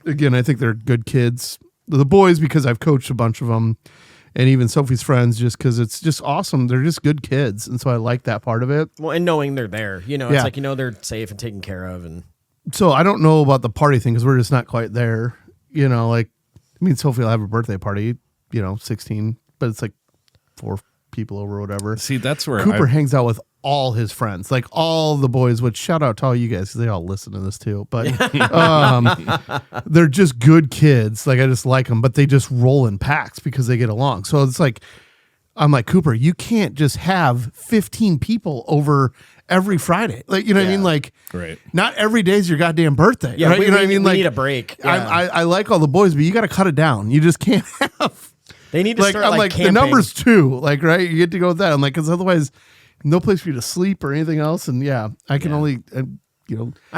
[SPEAKER 3] Again, I think they're good kids. The boys, because I've coached a bunch of them, and even Sophie's friends, just because it's just awesome. They're just good kids, and so I like that part of it.
[SPEAKER 2] Well, and knowing they're there, it's like they're safe and taken care of, and
[SPEAKER 3] so I don't know about the party thing because we're just not quite there. Sophie will have a birthday party, 16, but it's like 4 people over or whatever.
[SPEAKER 4] See, that's where
[SPEAKER 3] Cooper hangs out with all his friends, like all the boys, which shout out to all you guys because they all listen to this too. But they're just good kids. Like I just like them, but they just roll in packs because they get along. So it's like, I'm like, Cooper, you can't just have 15 people over every Friday. Like, you know what I mean? Like,
[SPEAKER 4] right.
[SPEAKER 3] Not every day's your goddamn birthday.
[SPEAKER 2] Yeah,
[SPEAKER 3] right? You know what I mean?
[SPEAKER 2] We
[SPEAKER 3] like,
[SPEAKER 2] need a break. Yeah.
[SPEAKER 3] I like all the boys, but you got to cut it down. You just can't have.
[SPEAKER 2] They need to
[SPEAKER 3] like,
[SPEAKER 2] start
[SPEAKER 3] I'm like
[SPEAKER 2] camping.
[SPEAKER 3] the number's 2, like, right? You get to go with that. I'm like, because otherwise, no place for you to sleep or anything else. And I can only,
[SPEAKER 2] I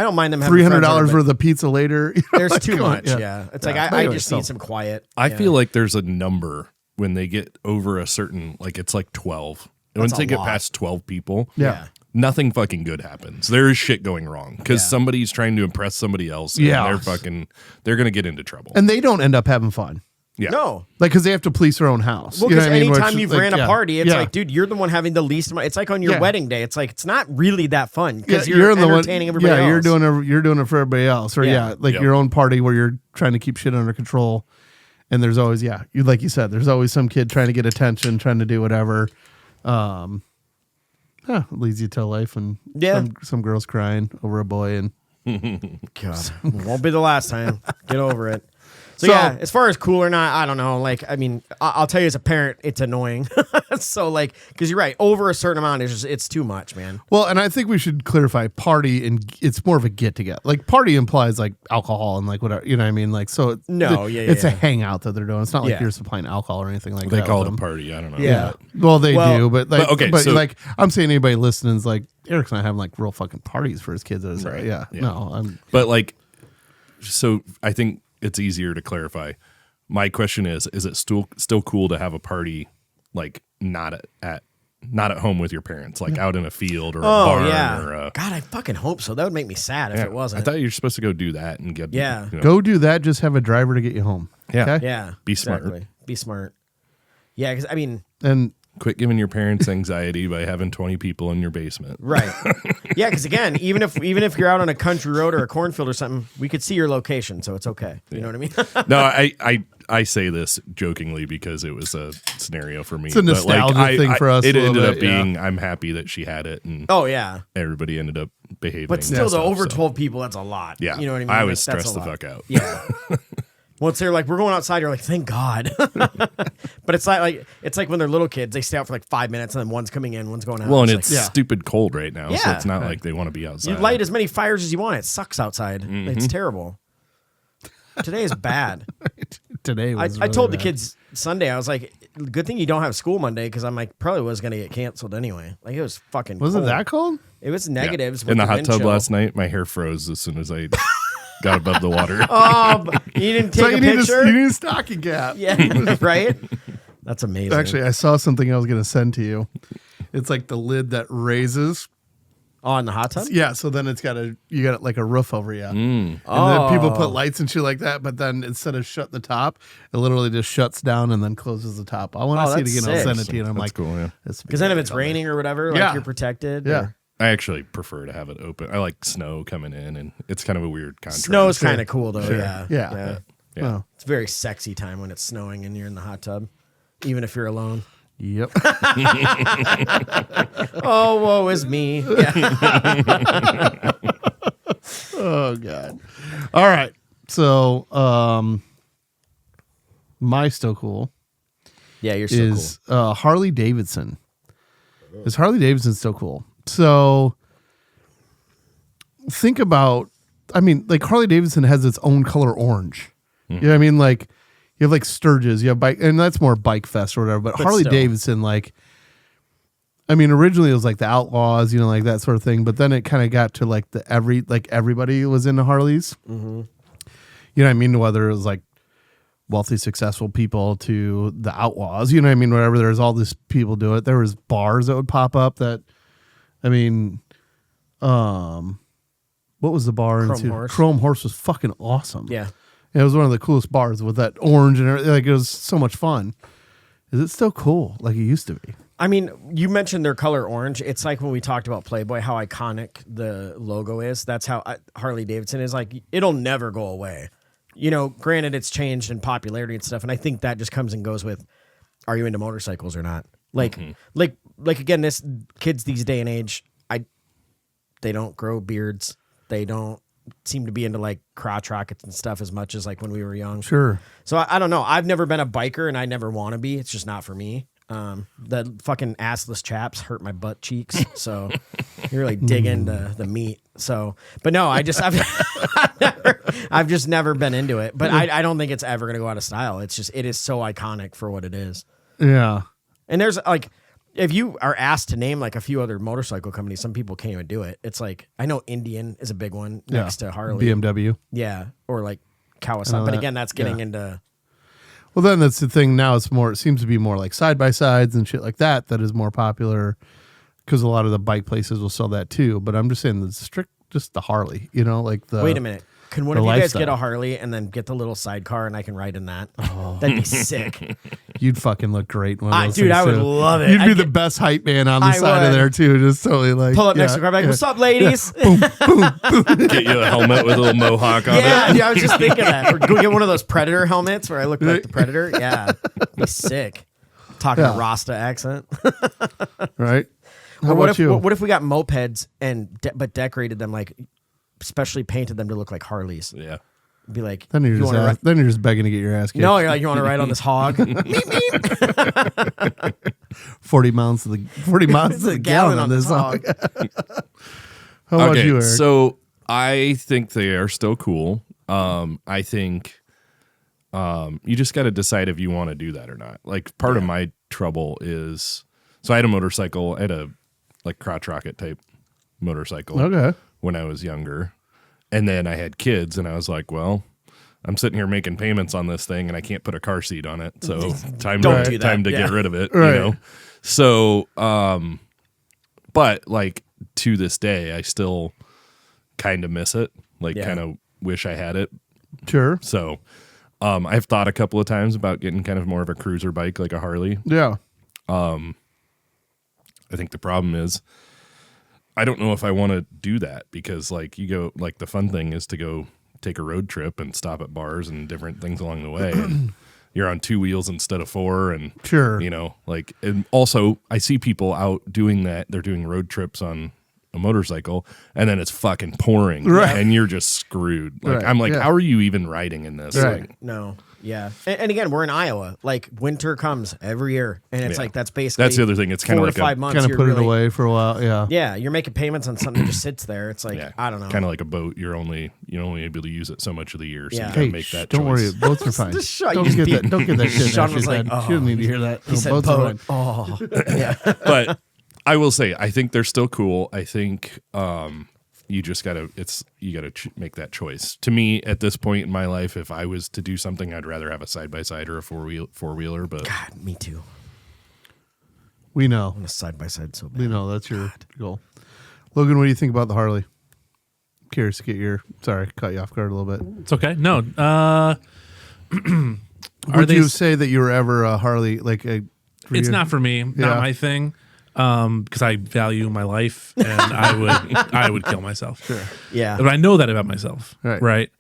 [SPEAKER 2] don't mind them having
[SPEAKER 3] $300 worth of pizza later.
[SPEAKER 2] There's
[SPEAKER 3] like,
[SPEAKER 2] too much.
[SPEAKER 3] on,
[SPEAKER 2] Yeah. It's like, I just need some quiet.
[SPEAKER 4] I feel like there's a number when they get over a certain, like it's like 12. Once they get past 12 people, nothing fucking good happens. There is shit going wrong because somebody's trying to impress somebody else. And they're going to get into trouble.
[SPEAKER 3] And they don't end up having fun.
[SPEAKER 2] Yeah. No.
[SPEAKER 3] Like, because they have to police their own house.
[SPEAKER 2] Well,
[SPEAKER 3] you know
[SPEAKER 2] because anytime you've
[SPEAKER 3] like,
[SPEAKER 2] ran a party, it's like, dude, you're the one having the least amount. It's like on your wedding day. It's like, it's not really that fun because you're entertaining everybody else.
[SPEAKER 3] You're doing it for everybody else. Or your own party where you're trying to keep shit under control. And there's always, like you said, there's always some kid trying to get attention, trying to do whatever. It leads you to life and some girls crying over a boy and
[SPEAKER 2] God, won't be the last time. Get over it. So as far as cool or not, I don't know. Like, I mean, I'll tell you as a parent, it's annoying. So like, because you're right, over a certain amount it's too much, man.
[SPEAKER 3] Well, and I think we should clarify party and it's more of a get together. Like party implies like alcohol and like whatever, you know what I mean? Like, so it's a hangout that they're doing. It's not like you're supplying alcohol or anything like that.
[SPEAKER 4] They call it a party. I don't know.
[SPEAKER 3] Yeah. Well, they do, but like,
[SPEAKER 4] but so,
[SPEAKER 3] like I'm saying anybody listening is like, Eric's not having like real fucking parties for his kids.
[SPEAKER 4] Right.
[SPEAKER 3] Yeah. No,
[SPEAKER 4] but like, so I think it's easier to clarify. My question is it still cool to have a party like not at home with your parents, like out in a field or a barn or
[SPEAKER 2] God, I fucking hope so. That would make me sad if it wasn't.
[SPEAKER 4] I thought you were supposed to go do that and get
[SPEAKER 3] go do that, just have a driver to get you home.
[SPEAKER 4] Yeah.
[SPEAKER 3] Okay?
[SPEAKER 2] Yeah.
[SPEAKER 4] Be smart.
[SPEAKER 2] Be smart. Yeah, because I mean,
[SPEAKER 3] and
[SPEAKER 4] quit giving your parents anxiety by having 20 people in your basement.
[SPEAKER 2] Right. Yeah, because again, even if you're out on a country road or a cornfield or something, we could see your location, so it's okay. You know what I mean?
[SPEAKER 4] No, I say this jokingly because it was a scenario for me.
[SPEAKER 3] It's a nostalgia thing for us.
[SPEAKER 4] It ended up being, I'm happy that she had it, and everybody ended up behaving.
[SPEAKER 2] But still, over 12 people, that's a lot.
[SPEAKER 4] Yeah,
[SPEAKER 2] you know what I mean.
[SPEAKER 4] I was stressed the fuck out.
[SPEAKER 2] Yeah. Once they're like, we're going outside, you're like, thank God. But it's like when they're little kids, they stay out for like 5 minutes and then one's coming in, one's going out.
[SPEAKER 4] Well, and it's stupid cold right now, so it's not like they want to be outside.
[SPEAKER 2] You light as many fires as you want. It sucks outside.
[SPEAKER 4] Mm-hmm.
[SPEAKER 2] It's terrible. Today is bad.
[SPEAKER 3] Today was
[SPEAKER 2] I told the kids Sunday, I was like, good thing you don't have school Monday because I'm like, probably was going to get canceled anyway. Like it was fucking
[SPEAKER 3] Was
[SPEAKER 2] cold.
[SPEAKER 3] it that cold?
[SPEAKER 2] It was negatives.
[SPEAKER 4] In the hot tub last night, my hair froze as soon as I got above the water.
[SPEAKER 2] Oh, you didn't take a picture?
[SPEAKER 3] You need a stocking cap.
[SPEAKER 2] Yeah, right? That's amazing.
[SPEAKER 3] Actually, I saw something I was going to send to you. It's like the lid that raises.
[SPEAKER 2] Oh, in the hot tub?
[SPEAKER 3] Yeah, so then you got like a roof over you. And then people put lights and shit like that, but then instead of shut the top, it literally just shuts down and then closes the top. I want to see it again. I'll send it to you. And I'm
[SPEAKER 4] that's
[SPEAKER 3] like,
[SPEAKER 4] cool, yeah.
[SPEAKER 2] Because then if it's raining or whatever, like you're protected.
[SPEAKER 3] Yeah.
[SPEAKER 2] Or...
[SPEAKER 4] I actually prefer to have it open. I like snow coming in, and it's kind of a weird contrast.
[SPEAKER 2] Snow is kind of cool, though.
[SPEAKER 3] Sure.
[SPEAKER 2] Yeah.
[SPEAKER 3] Well,
[SPEAKER 2] it's a very sexy time when it's snowing and you're in the hot tub, even if you're alone.
[SPEAKER 3] Yep.
[SPEAKER 2] Oh, woe is me. Yeah.
[SPEAKER 3] Oh, God. All right. So, my still cool.
[SPEAKER 2] Yeah, you're so
[SPEAKER 3] cool. Harley Davidson. Is Harley Davidson still cool? So, think about, I mean, like Harley Davidson has its own color orange. You know what I mean? Like, you have like Sturgis, you have bike, and that's more Bike Fest or whatever. But Harley Davidson, like, I mean, originally it was like the Outlaws, you know, like that sort of thing. But then it kind of got to like everybody was into Harleys. Mm-hmm. You know what I mean? Whether it was like wealthy, successful people to the Outlaws, you know what I mean? Whatever, there's all these people do it. There was bars that would pop up that, I mean, what was the bar?
[SPEAKER 2] Chrome Horse.
[SPEAKER 3] Chrome Horse was fucking awesome.
[SPEAKER 2] Yeah.
[SPEAKER 3] It was one of the coolest bars with that orange and everything. Like, it was so much fun. Is it still cool like it used to be?
[SPEAKER 2] I mean, you mentioned their color orange. It's like when we talked about Playboy, how iconic the logo is. That's how Harley Davidson is. Like, it'll never go away. You know, granted, it's changed in popularity and stuff, and I think that just comes and goes with, are you into motorcycles or not? Like again, this kids these day and age, they don't grow beards. They don't seem to be into like crotch rockets and stuff as much as like when we were young.
[SPEAKER 3] Sure.
[SPEAKER 2] So I don't know. I've never been a biker and I never want to be. It's just not for me. The fucking assless chaps hurt my butt cheeks. So you really dig into the meat. So, but no, I've just never been into it. But I don't think it's ever going to go out of style. It is so iconic for what it is.
[SPEAKER 3] Yeah.
[SPEAKER 2] And there's like, if you are asked to name like a few other motorcycle companies, some people can't even do it. It's like, I know Indian is a big one next to Harley.
[SPEAKER 3] BMW.
[SPEAKER 2] Yeah. Or like Kawasaki. But again, that's getting into.
[SPEAKER 3] Well, then that's the thing now. It seems to be more like side-by-sides and shit like that is more popular because a lot of the bike places will sell that too. But I'm just saying just the Harley, like the.
[SPEAKER 2] Wait a minute. Can one of you guys get a Harley and then get the little sidecar and I can ride in that? Oh. That'd be sick.
[SPEAKER 3] You'd fucking look great. Dude,
[SPEAKER 2] I would love it.
[SPEAKER 3] You'd be the best hype man on the side of there too. Just totally like
[SPEAKER 2] pull up next to the car, like, what's up, ladies?
[SPEAKER 4] Boom, boom, boom. Get you a helmet with a little mohawk on it.
[SPEAKER 2] Yeah, I was just thinking that. Or go get one of those Predator helmets where I look like the Predator. Yeah, be sick. Talking a Rasta accent.
[SPEAKER 3] Right.
[SPEAKER 2] How about you? What if we got mopeds but decorated them like, specially painted them to look like Harleys?
[SPEAKER 4] Yeah.
[SPEAKER 2] Be like,
[SPEAKER 3] then you're just begging to get your ass kicked.
[SPEAKER 2] No, you're like, you want to ride on this hog?
[SPEAKER 3] 40 miles to the gallon on this hog. How about you, Eric?
[SPEAKER 4] So I think they are still cool. I think you just got to decide if you want to do that or not. Like part of my trouble is, so I had a motorcycle, I had a like crotch rocket type motorcycle.
[SPEAKER 3] Okay.
[SPEAKER 4] When I was younger. And then I had kids and I was like, well, I'm sitting here making payments on this thing and I can't put a car seat on it. So time to get rid of it,
[SPEAKER 3] right.
[SPEAKER 4] So, but like to this day, I still kind of miss it. Like kind of wish I had it.
[SPEAKER 3] Sure.
[SPEAKER 4] So, I've thought a couple of times about getting kind of more of a cruiser bike, like a Harley.
[SPEAKER 3] Yeah.
[SPEAKER 4] I think the problem is, I don't know if I want to do that because like you go, like the fun thing is to go take a road trip and stop at bars and different things along the way. And you're on 2 wheels instead of 4. And
[SPEAKER 3] sure,
[SPEAKER 4] like, and also I see people out doing that. They're doing road trips on a motorcycle and then it's fucking pouring and you're just screwed. Like, I'm like, how are you even riding in this?
[SPEAKER 3] Right.
[SPEAKER 4] Like,
[SPEAKER 2] no. Yeah. And again, we're in Iowa. Like winter comes every year. And it's like, that's basically.
[SPEAKER 4] That's the other thing. It's kind of like
[SPEAKER 2] 4 to 5 months.
[SPEAKER 3] Kind of put it away for a while. Yeah.
[SPEAKER 2] Yeah. You're making payments on something that just sits there. It's like, I don't know.
[SPEAKER 4] Kind of like a boat. You're only able to use it so much of the year. So you
[SPEAKER 2] Yeah.
[SPEAKER 4] gotta make that
[SPEAKER 3] don't
[SPEAKER 4] choice.
[SPEAKER 3] worry. Boats are fine.
[SPEAKER 2] Just shut-
[SPEAKER 3] Don't
[SPEAKER 2] you
[SPEAKER 3] get
[SPEAKER 2] just
[SPEAKER 3] that. Don't get that shit.
[SPEAKER 2] Shaun was like,
[SPEAKER 3] she doesn't need to hear that.
[SPEAKER 2] He said
[SPEAKER 3] Boats are
[SPEAKER 2] boat.
[SPEAKER 3] fine.
[SPEAKER 2] Oh. Yeah.
[SPEAKER 4] But I will say, I think they're still cool. I think you just gotta make that choice. To me, at this point in my life, if I was to do something, I'd rather have a side by side or a four wheeler. But
[SPEAKER 2] God, me too.
[SPEAKER 3] We know.
[SPEAKER 2] I'm a side by side so bad.
[SPEAKER 3] We know that's your goal. Logan, what do you think about the Harley? Curious to get your. Sorry, cut you off guard a little bit.
[SPEAKER 5] It's okay. No.
[SPEAKER 3] Would you say that you were ever a Harley
[SPEAKER 5] It's not for me. Not my thing. Because I value my life and I would kill myself.
[SPEAKER 3] Sure.
[SPEAKER 2] Yeah.
[SPEAKER 5] But I know that about myself. Right.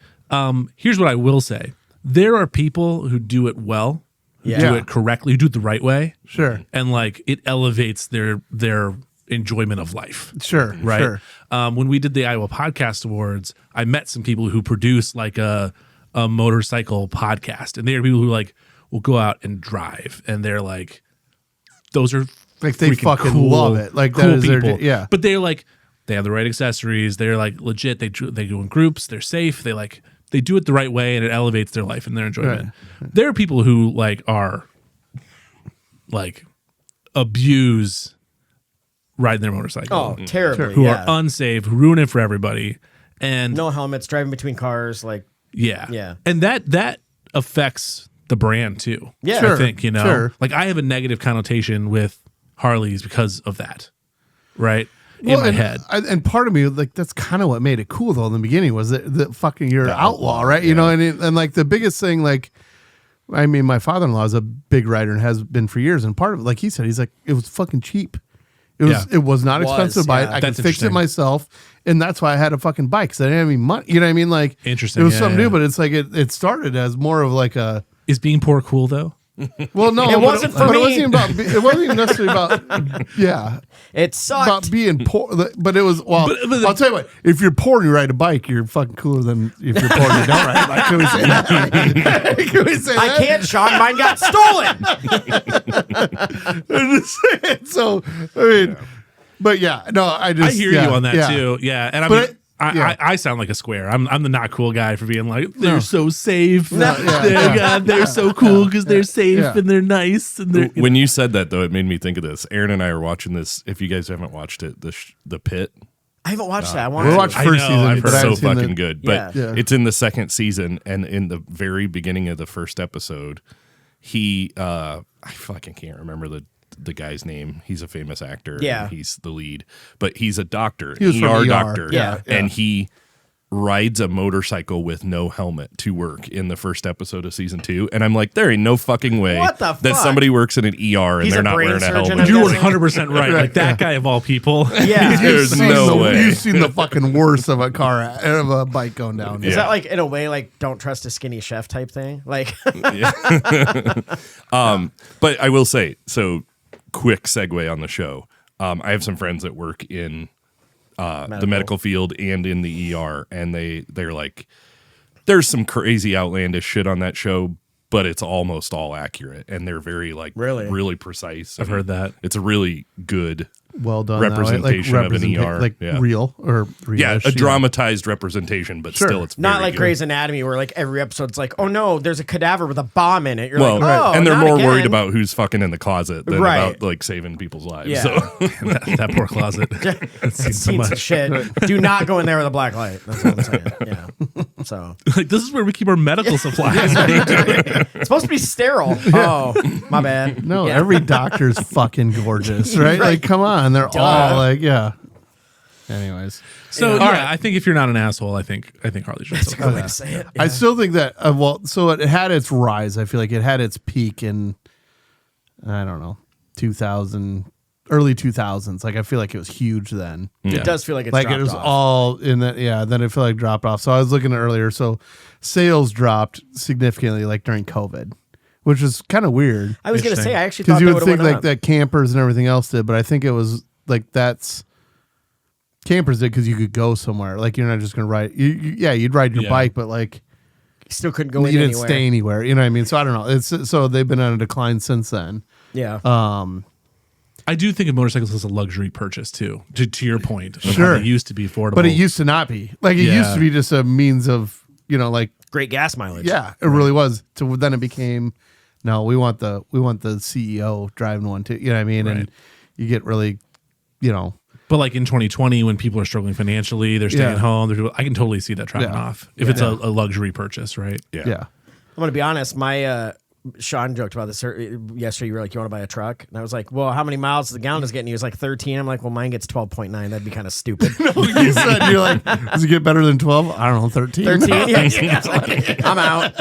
[SPEAKER 5] Here's what I will say. There are people who do it well, who do it correctly, who do it the right way.
[SPEAKER 3] Sure.
[SPEAKER 5] And like it elevates their enjoyment of life.
[SPEAKER 3] Sure.
[SPEAKER 5] Right.
[SPEAKER 3] Sure.
[SPEAKER 5] When we did the Iowa Podcast Awards, I met some people who produce like a motorcycle podcast. And they are people who like will go out and drive. And they're like, those are
[SPEAKER 3] like they fucking
[SPEAKER 5] cool,
[SPEAKER 3] love it. Like
[SPEAKER 5] cool
[SPEAKER 3] that is
[SPEAKER 5] people.
[SPEAKER 3] their
[SPEAKER 5] But they're like, they have the right accessories. They're like legit. They go in groups. They're safe. They do it the right way and it elevates their life and their enjoyment. Right. There are people who like are like abuse riding their motorcycle.
[SPEAKER 2] Oh, terribly.
[SPEAKER 5] Who are unsafe, who ruin it for everybody. And
[SPEAKER 2] no helmets, driving between cars, like
[SPEAKER 5] yeah. And that affects the brand too.
[SPEAKER 2] Yeah.
[SPEAKER 3] Sure.
[SPEAKER 5] I think,
[SPEAKER 3] Sure.
[SPEAKER 5] like I have a negative connotation with Harleys because of that. Right? In my head.
[SPEAKER 3] And part of me, like, that's kind of what made it cool though in the beginning was that fucking you're an outlaw, right?
[SPEAKER 4] Yeah.
[SPEAKER 3] You know, and like the biggest thing, like, I mean, my father-in-law is a big rider and has been for years. And part of it, like he said, he's like, it was fucking cheap. It was not expensive to buy it. I could fix it myself. And that's why I had a fucking bike. Cause I didn't have any money. You know what I mean? Like,
[SPEAKER 5] interesting.
[SPEAKER 3] It was something new, but it's like, it started as more of like a.
[SPEAKER 5] Is being poor cool though?
[SPEAKER 3] Well, no,
[SPEAKER 2] it wasn't for me.
[SPEAKER 3] It wasn't even necessarily about. Yeah,
[SPEAKER 2] it sucked
[SPEAKER 3] about being poor. But it was. Well, I'll tell you what. If you're poor and you ride a bike, you're fucking cooler than if you're poor and you don't ride a bike. Can we say that? Can we say that?
[SPEAKER 2] I can't, Shaun. Mine got stolen.
[SPEAKER 3] So I mean, but yeah, no, I
[SPEAKER 5] hear you on that too. Yeah, and I mean.
[SPEAKER 3] Yeah.
[SPEAKER 5] I sound like a square. I'm the not cool guy for being like they're so safe.
[SPEAKER 3] No,
[SPEAKER 5] they're so cool because they're safe and they're nice. And they're,
[SPEAKER 4] when you said that though, it made me think of this. Aaron and I are watching this. If you guys haven't watched it, the Pit.
[SPEAKER 2] I haven't watched that.
[SPEAKER 3] We watched first season.
[SPEAKER 4] I've heard so
[SPEAKER 3] seen
[SPEAKER 4] fucking good. But it's in the second season, and in the very beginning of the first episode, he I fucking can't remember the guy's name. He's a famous actor.
[SPEAKER 2] Yeah.
[SPEAKER 4] He's the lead. But he's a doctor,
[SPEAKER 3] he was
[SPEAKER 4] ER
[SPEAKER 3] from ER.
[SPEAKER 4] doctor.
[SPEAKER 2] Yeah.
[SPEAKER 4] And he rides a motorcycle with no helmet to work in the first episode of season 2. And I'm like, there ain't no fucking way
[SPEAKER 2] What the
[SPEAKER 4] that
[SPEAKER 2] fuck?
[SPEAKER 4] somebody works in an ER and
[SPEAKER 2] He's
[SPEAKER 4] they're
[SPEAKER 2] a
[SPEAKER 4] not
[SPEAKER 2] brain
[SPEAKER 4] wearing a
[SPEAKER 2] surgeon,
[SPEAKER 4] helmet.
[SPEAKER 2] I'm
[SPEAKER 5] you're
[SPEAKER 2] guessing.
[SPEAKER 5] 100% right. Like that guy of all people.
[SPEAKER 2] Yeah.
[SPEAKER 4] There's no way.
[SPEAKER 3] You've seen the fucking worst of a bike going down.
[SPEAKER 2] Is that like in a way like don't trust a skinny chef type thing? Like
[SPEAKER 4] But I will say, so quick segue on the show. I have some friends that work in the medical field and in the ER, and they're like, there's some crazy outlandish shit on that show, but it's almost all accurate, and they're very like really precise.
[SPEAKER 5] I've heard that.
[SPEAKER 4] It's a really good
[SPEAKER 3] well done
[SPEAKER 4] representation of an ER,
[SPEAKER 3] like real or real.
[SPEAKER 4] Yeah, a dramatized representation, but still it's
[SPEAKER 2] not
[SPEAKER 4] very
[SPEAKER 2] like
[SPEAKER 4] good.
[SPEAKER 2] Grey's Anatomy where like every episode's like, oh no, there's a cadaver with a bomb in it. You're
[SPEAKER 4] Well,
[SPEAKER 2] like, oh,
[SPEAKER 4] and they're
[SPEAKER 2] not
[SPEAKER 4] more
[SPEAKER 2] again.
[SPEAKER 4] worried about who's fucking in the closet than
[SPEAKER 2] Right.
[SPEAKER 4] about like saving people's lives.
[SPEAKER 2] Yeah.
[SPEAKER 4] So
[SPEAKER 5] that poor closet.
[SPEAKER 2] It's seen some shit. Do not go in there with a black light. That's what I'm saying. Yeah. So
[SPEAKER 5] Like this is where we keep our medical supplies.
[SPEAKER 2] it's supposed to be sterile. Oh, my bad.
[SPEAKER 3] No,
[SPEAKER 2] Yeah.
[SPEAKER 3] every doctor's fucking gorgeous, right? Like, come on, they're all like, yeah. Anyways,
[SPEAKER 5] So I think if you're not an asshole, I think Harley should.
[SPEAKER 2] That's a good way to say it. Yeah.
[SPEAKER 3] I still think that so it had its rise. I feel like it had its peak in I don't know 2000, early 2000s. Like I feel like it was huge then.
[SPEAKER 2] It does feel like it's
[SPEAKER 3] Like
[SPEAKER 2] dropped
[SPEAKER 3] it was
[SPEAKER 2] off.
[SPEAKER 3] all in that. Yeah, then I feel like it dropped off. So I was looking at earlier. So sales dropped significantly, like during COVID, which is kind of weird.
[SPEAKER 2] I was gonna say I actually
[SPEAKER 3] Because
[SPEAKER 2] thought
[SPEAKER 3] you
[SPEAKER 2] they
[SPEAKER 3] would
[SPEAKER 2] would
[SPEAKER 3] think
[SPEAKER 2] went
[SPEAKER 3] like
[SPEAKER 2] up.
[SPEAKER 3] that campers and everything else did, but I think it was like that's campers did because you could go somewhere. Like you're not just gonna ride. You'd ride your bike, but like
[SPEAKER 2] You still couldn't go
[SPEAKER 3] you
[SPEAKER 2] in
[SPEAKER 3] didn't
[SPEAKER 2] anywhere.
[SPEAKER 3] stay anywhere. You know what I mean? So I don't know. It's so they've been on a decline since then.
[SPEAKER 2] Yeah.
[SPEAKER 5] I do think of motorcycles as a luxury purchase too. To your point, of how
[SPEAKER 3] Sure.
[SPEAKER 5] they used to be affordable,
[SPEAKER 3] But it used to not be. Like it used to be just a means of like
[SPEAKER 2] Great gas mileage.
[SPEAKER 3] yeah, it really was. To then it became no, we want the CEO driving one too. You know what I mean?
[SPEAKER 5] Right.
[SPEAKER 3] And you get really,
[SPEAKER 5] But like in 2020, when people are struggling financially, they're staying
[SPEAKER 3] Yeah.
[SPEAKER 5] home. I can totally see that dropping
[SPEAKER 3] Yeah.
[SPEAKER 5] off if it's a luxury purchase, right?
[SPEAKER 3] yeah.
[SPEAKER 2] I'm gonna be honest. My Shaun joked about this yesterday. You were like, "You want to buy a truck?" And I was like, "Well, how many miles does the gallon is getting?" He was like, 13. I'm like, "Well, mine gets 12.9. That'd be kind of stupid."
[SPEAKER 3] You said you're like, does it get better than 12? I don't know, 13.
[SPEAKER 2] 13. Yeah, I was like, I'm out.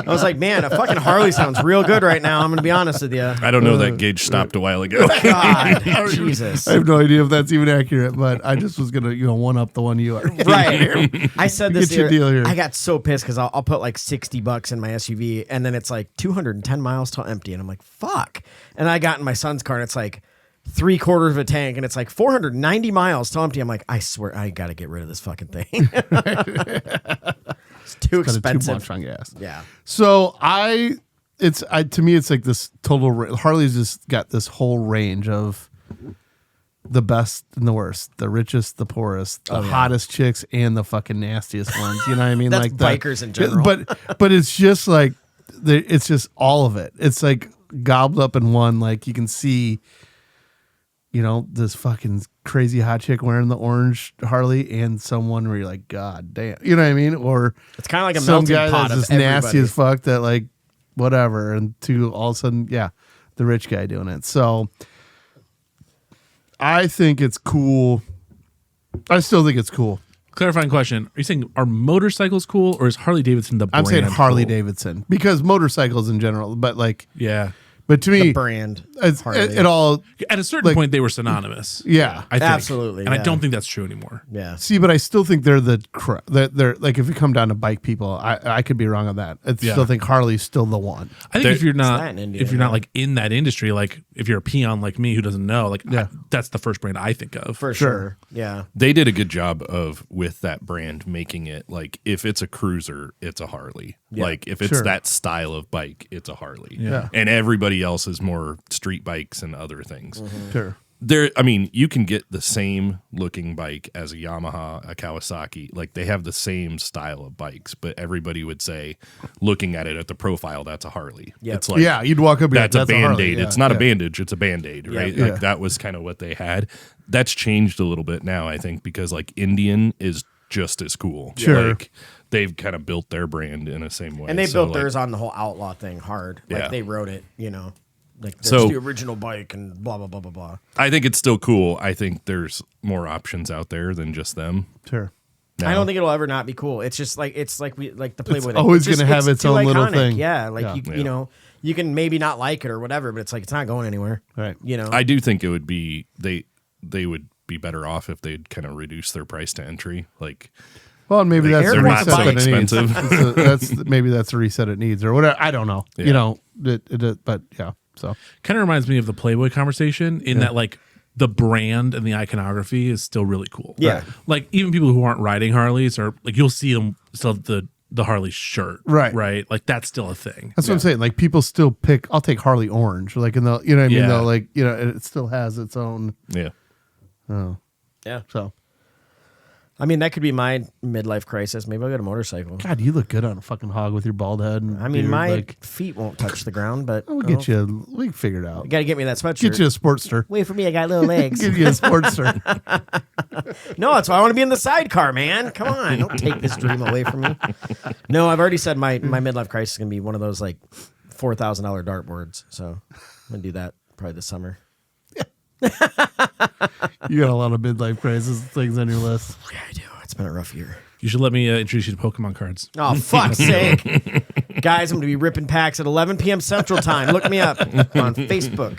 [SPEAKER 2] I was like, "Man, a fucking Harley sounds real good right now." I'm gonna be honest with you.
[SPEAKER 4] I don't know, that gauge stopped a while ago.
[SPEAKER 2] God, Jesus.
[SPEAKER 3] I have no idea if that's even accurate, but I just was gonna, one up the one you are.
[SPEAKER 2] Right. I said this
[SPEAKER 3] Get your
[SPEAKER 2] here.
[SPEAKER 3] deal here.
[SPEAKER 2] I got so pissed because I'll put like $60 in my SUV and then it's like 210 miles till empty. And I'm like, fuck. And I got in my son's car and it's like 3/4 of a tank and it's like 490 miles till empty. I'm like, I swear I got to get rid of this fucking thing. It's too expensive.
[SPEAKER 3] Too much on gas.
[SPEAKER 2] Yeah.
[SPEAKER 3] So to me, it's like this total. Harley's just got this whole range of the best and the worst, the richest, the poorest, the hottest chicks, and the fucking nastiest ones. You know what I mean?
[SPEAKER 2] That's
[SPEAKER 3] like
[SPEAKER 2] bikers in general.
[SPEAKER 3] But it's just like it's just all of it. It's like gobbled up in one. Like you can see, this fucking crazy hot chick wearing the orange Harley, and someone where you're like, God damn, you know what I mean? Or
[SPEAKER 2] It's kind of like a
[SPEAKER 3] some
[SPEAKER 2] melting
[SPEAKER 3] guy
[SPEAKER 2] pot
[SPEAKER 3] that's
[SPEAKER 2] of
[SPEAKER 3] just nasty
[SPEAKER 2] everybody.
[SPEAKER 3] as fuck that like whatever, and to all of a sudden, the rich guy doing it. So I think it's cool. I still think it's cool.
[SPEAKER 5] Clarifying question: are you saying are motorcycles cool, or is Harley Davidson the brand?
[SPEAKER 3] I'm saying Harley
[SPEAKER 5] cool?
[SPEAKER 3] Davidson because motorcycles in general, but like
[SPEAKER 5] Yeah,
[SPEAKER 3] But to me,
[SPEAKER 2] the brand.
[SPEAKER 3] it all
[SPEAKER 5] at a certain point they were synonymous.
[SPEAKER 3] Yeah,
[SPEAKER 5] I think.
[SPEAKER 2] Absolutely,
[SPEAKER 5] and
[SPEAKER 2] yeah.
[SPEAKER 5] I don't think that's true anymore.
[SPEAKER 2] Yeah.
[SPEAKER 3] See, but I still think they're they're like, if you come down to bike people, I could be wrong on that. I still think Harley's still the one.
[SPEAKER 5] I think if you're not
[SPEAKER 2] that in India,
[SPEAKER 5] if you're not like in that industry, like if you're a peon like me who doesn't know, like that's the first brand I think of.
[SPEAKER 2] For sure. Yeah.
[SPEAKER 4] They did a good job of with that brand making it like if it's a cruiser, it's a Harley.
[SPEAKER 2] Yeah.
[SPEAKER 4] Like if it's that style of bike, it's a Harley.
[SPEAKER 3] Yeah.
[SPEAKER 4] And everybody else is more street bikes and other things.
[SPEAKER 3] Sure.
[SPEAKER 4] I mean, you can get the same looking bike as a Yamaha, a Kawasaki. Like they have the same style of bikes, but everybody would say, looking at it at the profile, that's a Harley.
[SPEAKER 2] Yep.
[SPEAKER 4] It's like,
[SPEAKER 3] you'd walk up.
[SPEAKER 4] That's a
[SPEAKER 3] Harley.
[SPEAKER 4] Band-Aid.
[SPEAKER 3] Yeah.
[SPEAKER 4] It's not a bandage. It's a Band-Aid, right?
[SPEAKER 2] Yeah.
[SPEAKER 4] Like that was kind of what they had. That's changed a little bit now, I think, because like Indian is just as cool.
[SPEAKER 3] Sure.
[SPEAKER 4] Like they've kind of built their brand in the same way.
[SPEAKER 2] And they
[SPEAKER 4] So,
[SPEAKER 2] built
[SPEAKER 4] like,
[SPEAKER 2] theirs on the whole outlaw thing hard. Like
[SPEAKER 4] Yeah.
[SPEAKER 2] they wrote it, like that's
[SPEAKER 4] So-
[SPEAKER 2] the original bike and blah blah blah blah blah.
[SPEAKER 4] I think it's still cool. I think there's more options out there than just them.
[SPEAKER 3] Sure.
[SPEAKER 2] I don't think it'll ever not be cool. It's just like we like the Playboy.
[SPEAKER 3] It's
[SPEAKER 2] thing.
[SPEAKER 3] always
[SPEAKER 2] just-
[SPEAKER 3] gonna have its
[SPEAKER 2] too
[SPEAKER 3] own little
[SPEAKER 2] iconic.
[SPEAKER 3] thing.
[SPEAKER 2] Yeah, like
[SPEAKER 3] Yeah.
[SPEAKER 2] you know, you can maybe not like it or whatever, but it's like it's not going anywhere.
[SPEAKER 3] Right.
[SPEAKER 4] I do think it would be they would be better off if they'd kind of reduce their price to entry. Like
[SPEAKER 3] Well, and maybe
[SPEAKER 4] Like,
[SPEAKER 3] that's
[SPEAKER 2] they're
[SPEAKER 3] the
[SPEAKER 2] not
[SPEAKER 3] reset
[SPEAKER 2] so
[SPEAKER 3] that it needs.
[SPEAKER 4] expensive.
[SPEAKER 3] That's the reset it needs, or whatever. I don't know.
[SPEAKER 4] Yeah.
[SPEAKER 3] But yeah. So
[SPEAKER 5] Kind of reminds me of the Playboy conversation in that like the brand and the iconography is still really cool.
[SPEAKER 2] Yeah.
[SPEAKER 5] Like even people who aren't riding Harleys are like you'll see them still have the Harley shirt.
[SPEAKER 3] Right.
[SPEAKER 5] Right. Like that's still a thing.
[SPEAKER 3] that's what I'm saying. Like people still pick. I'll take Harley Orange. Like in the, you know what I mean?
[SPEAKER 5] Yeah.
[SPEAKER 3] Though, like it still has its own.
[SPEAKER 4] yeah.
[SPEAKER 2] Yeah.
[SPEAKER 3] So
[SPEAKER 2] I mean, that could be my midlife crisis. Maybe I'll get a motorcycle.
[SPEAKER 3] God, you look good on a fucking hog with your bald head. And
[SPEAKER 2] I mean,
[SPEAKER 3] beard,
[SPEAKER 2] my
[SPEAKER 3] like,
[SPEAKER 2] feet won't touch the ground, but
[SPEAKER 3] we'll get you. We can figure it out.
[SPEAKER 2] You got to get me that sweatshirt.
[SPEAKER 3] Get you a Sportster.
[SPEAKER 2] Wait for me, I got little legs.
[SPEAKER 3] Give you a Sportster.
[SPEAKER 2] No, that's why I want to be in the sidecar, man. Come on, don't take this dream away from me. No, I've already said my midlife crisis is gonna be one of those like $4,000 dartboards. So I'm gonna do that probably this summer.
[SPEAKER 3] You got a lot of midlife crisis things on your list.
[SPEAKER 2] Yeah, I do. It's been a rough year.
[SPEAKER 5] You should let me introduce you to Pokemon cards.
[SPEAKER 2] Oh, fuck's sake. Guys, I'm going to be ripping packs at 11 p.m. Central Time. Look me up on Facebook.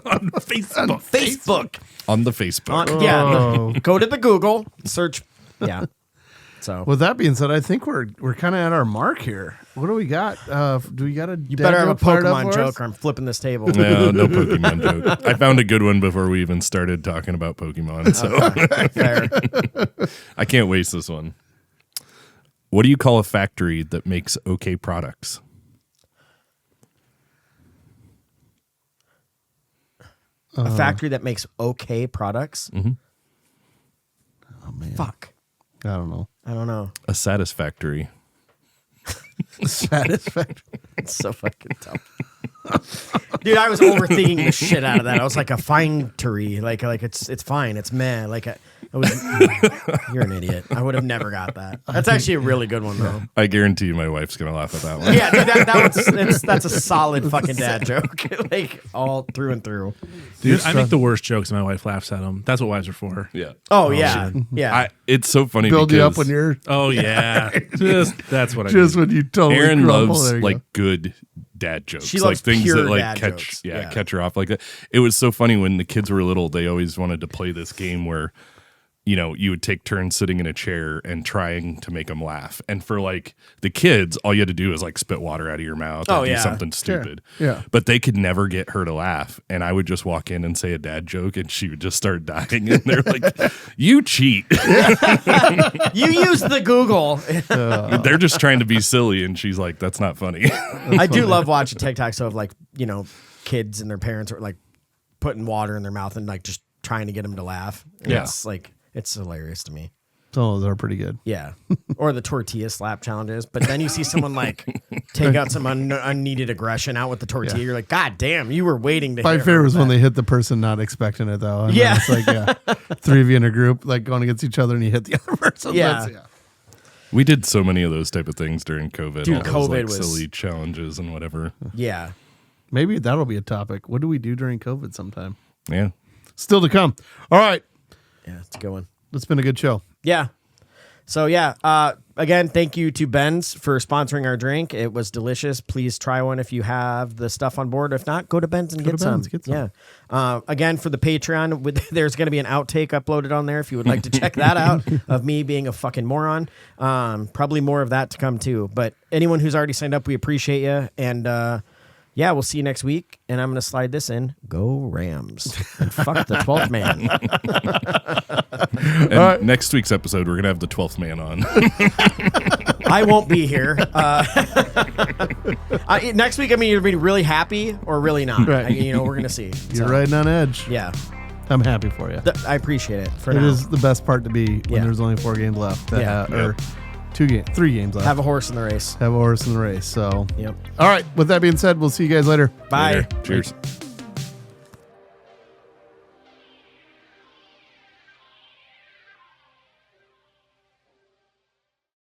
[SPEAKER 5] On Facebook.
[SPEAKER 2] Facebook.
[SPEAKER 4] On the Facebook.
[SPEAKER 2] Yeah. Go to the Google, search. Yeah. So
[SPEAKER 3] With that being said, I think we're kind of at our mark here. What do we got? Do we got a?
[SPEAKER 2] you better have a Pokemon joke or I'm flipping this table.
[SPEAKER 4] No, no Pokemon joke. I found a good one before we even started talking about Pokemon. So
[SPEAKER 2] Fair.
[SPEAKER 4] I can't waste this one. What do you call a factory that makes okay products?
[SPEAKER 2] A factory that makes okay products?
[SPEAKER 4] Mm-hmm.
[SPEAKER 3] Oh man,
[SPEAKER 2] Fuck.
[SPEAKER 3] I don't know.
[SPEAKER 2] I don't know.
[SPEAKER 4] A satisfactory.
[SPEAKER 3] Satisfaction.
[SPEAKER 2] It's so fucking tough. Dude, I was overthinking the shit out of that. I was like a fine-tery. Like it's fine. It's meh. Like I was, you're an idiot. I would have never got that. That's actually a really good one though.
[SPEAKER 4] I guarantee you my wife's going to laugh at that one.
[SPEAKER 2] Yeah, dude, that's a solid fucking dad joke. Like all through and through.
[SPEAKER 5] Dude, I make the worst jokes and my wife laughs at them. That's what wives are for.
[SPEAKER 4] Yeah.
[SPEAKER 2] Oh yeah. Yeah.
[SPEAKER 4] It's so funny
[SPEAKER 3] Build you up
[SPEAKER 4] because
[SPEAKER 3] when you're
[SPEAKER 5] Oh yeah. That's what I
[SPEAKER 3] just
[SPEAKER 5] do.
[SPEAKER 3] when you totally
[SPEAKER 4] Aaron
[SPEAKER 3] crumble.
[SPEAKER 4] loves
[SPEAKER 3] There you
[SPEAKER 4] like
[SPEAKER 3] go.
[SPEAKER 4] good dad jokes.
[SPEAKER 2] She
[SPEAKER 4] like
[SPEAKER 2] loves
[SPEAKER 4] things
[SPEAKER 2] pure
[SPEAKER 4] that like
[SPEAKER 2] dad
[SPEAKER 4] catch
[SPEAKER 2] jokes.
[SPEAKER 4] yeah,
[SPEAKER 2] Yeah.
[SPEAKER 4] catch her off like that. It was so funny when the kids were little, they always wanted to play this game where you know, you would take turns sitting in a chair and trying to make them laugh. And for like the kids, all you had to do is like spit water out of your mouth or do
[SPEAKER 2] yeah.
[SPEAKER 4] something
[SPEAKER 3] Sure.
[SPEAKER 4] stupid.
[SPEAKER 3] Yeah.
[SPEAKER 4] But they could never get her to laugh. And I would just walk in and say a dad joke and she would just start dying. And they're like, you cheat.
[SPEAKER 2] You use the Google.
[SPEAKER 4] They're just trying to be silly. And she's like, that's not funny.
[SPEAKER 2] I do love watching TikToks of like, you know, kids and their parents are like putting water in their mouth and like just trying to get them to laugh. And
[SPEAKER 4] Yeah.
[SPEAKER 2] It's like, it's hilarious to me.
[SPEAKER 3] Some of those are pretty good.
[SPEAKER 2] Yeah. Or the tortilla slap challenges. But then you see someone like take out some unneeded aggression out with the tortilla. You're like, God damn, you were waiting to
[SPEAKER 3] My
[SPEAKER 2] hit her
[SPEAKER 3] favorite
[SPEAKER 2] with
[SPEAKER 3] was when
[SPEAKER 2] that.
[SPEAKER 3] they hit the person not expecting it though. And then
[SPEAKER 2] Yeah.
[SPEAKER 3] it's like three of you in a group like going against each other and you hit the other person.
[SPEAKER 2] Yeah.
[SPEAKER 4] We did so many of those type of things during COVID.
[SPEAKER 2] Dude,
[SPEAKER 4] all those,
[SPEAKER 2] COVID
[SPEAKER 4] like,
[SPEAKER 2] was-
[SPEAKER 4] silly challenges and whatever.
[SPEAKER 2] Yeah.
[SPEAKER 3] Maybe that'll be a topic. What do we do during COVID sometime?
[SPEAKER 4] Yeah.
[SPEAKER 3] Still to come. All right.
[SPEAKER 2] Yeah, it's a good one.
[SPEAKER 3] It's been a good show.
[SPEAKER 2] Yeah. So yeah, again, thank you to Ben's for sponsoring our drink. It was delicious. Please try one if you have the stuff on board. If not, go to Ben's and get some. Yeah. Again, for the Patreon, there's going to be an outtake uploaded on there if you would like to check that out of me being a fucking moron. Probably more of that to come too. But anyone who's already signed up, we appreciate you. And yeah, we'll see you next week. And I'm going to slide this in. Go Rams. And fuck the 12th man.
[SPEAKER 4] And next week's episode, we're going to have the 12th man on.
[SPEAKER 2] I won't be here. Next week, I mean, you're going to be really happy or really not.
[SPEAKER 3] Right.
[SPEAKER 2] We're going to see.
[SPEAKER 3] You're riding on edge.
[SPEAKER 2] Yeah.
[SPEAKER 3] I'm happy for you.
[SPEAKER 2] I appreciate it.
[SPEAKER 3] It is the best part to be when there's only 4 games left. Or 3 games left.
[SPEAKER 2] Have a horse in the race.
[SPEAKER 3] Have a horse in the race. So,
[SPEAKER 2] yep.
[SPEAKER 3] All right. With that being said, we'll see you guys later.
[SPEAKER 2] Bye.
[SPEAKER 4] Later. Cheers.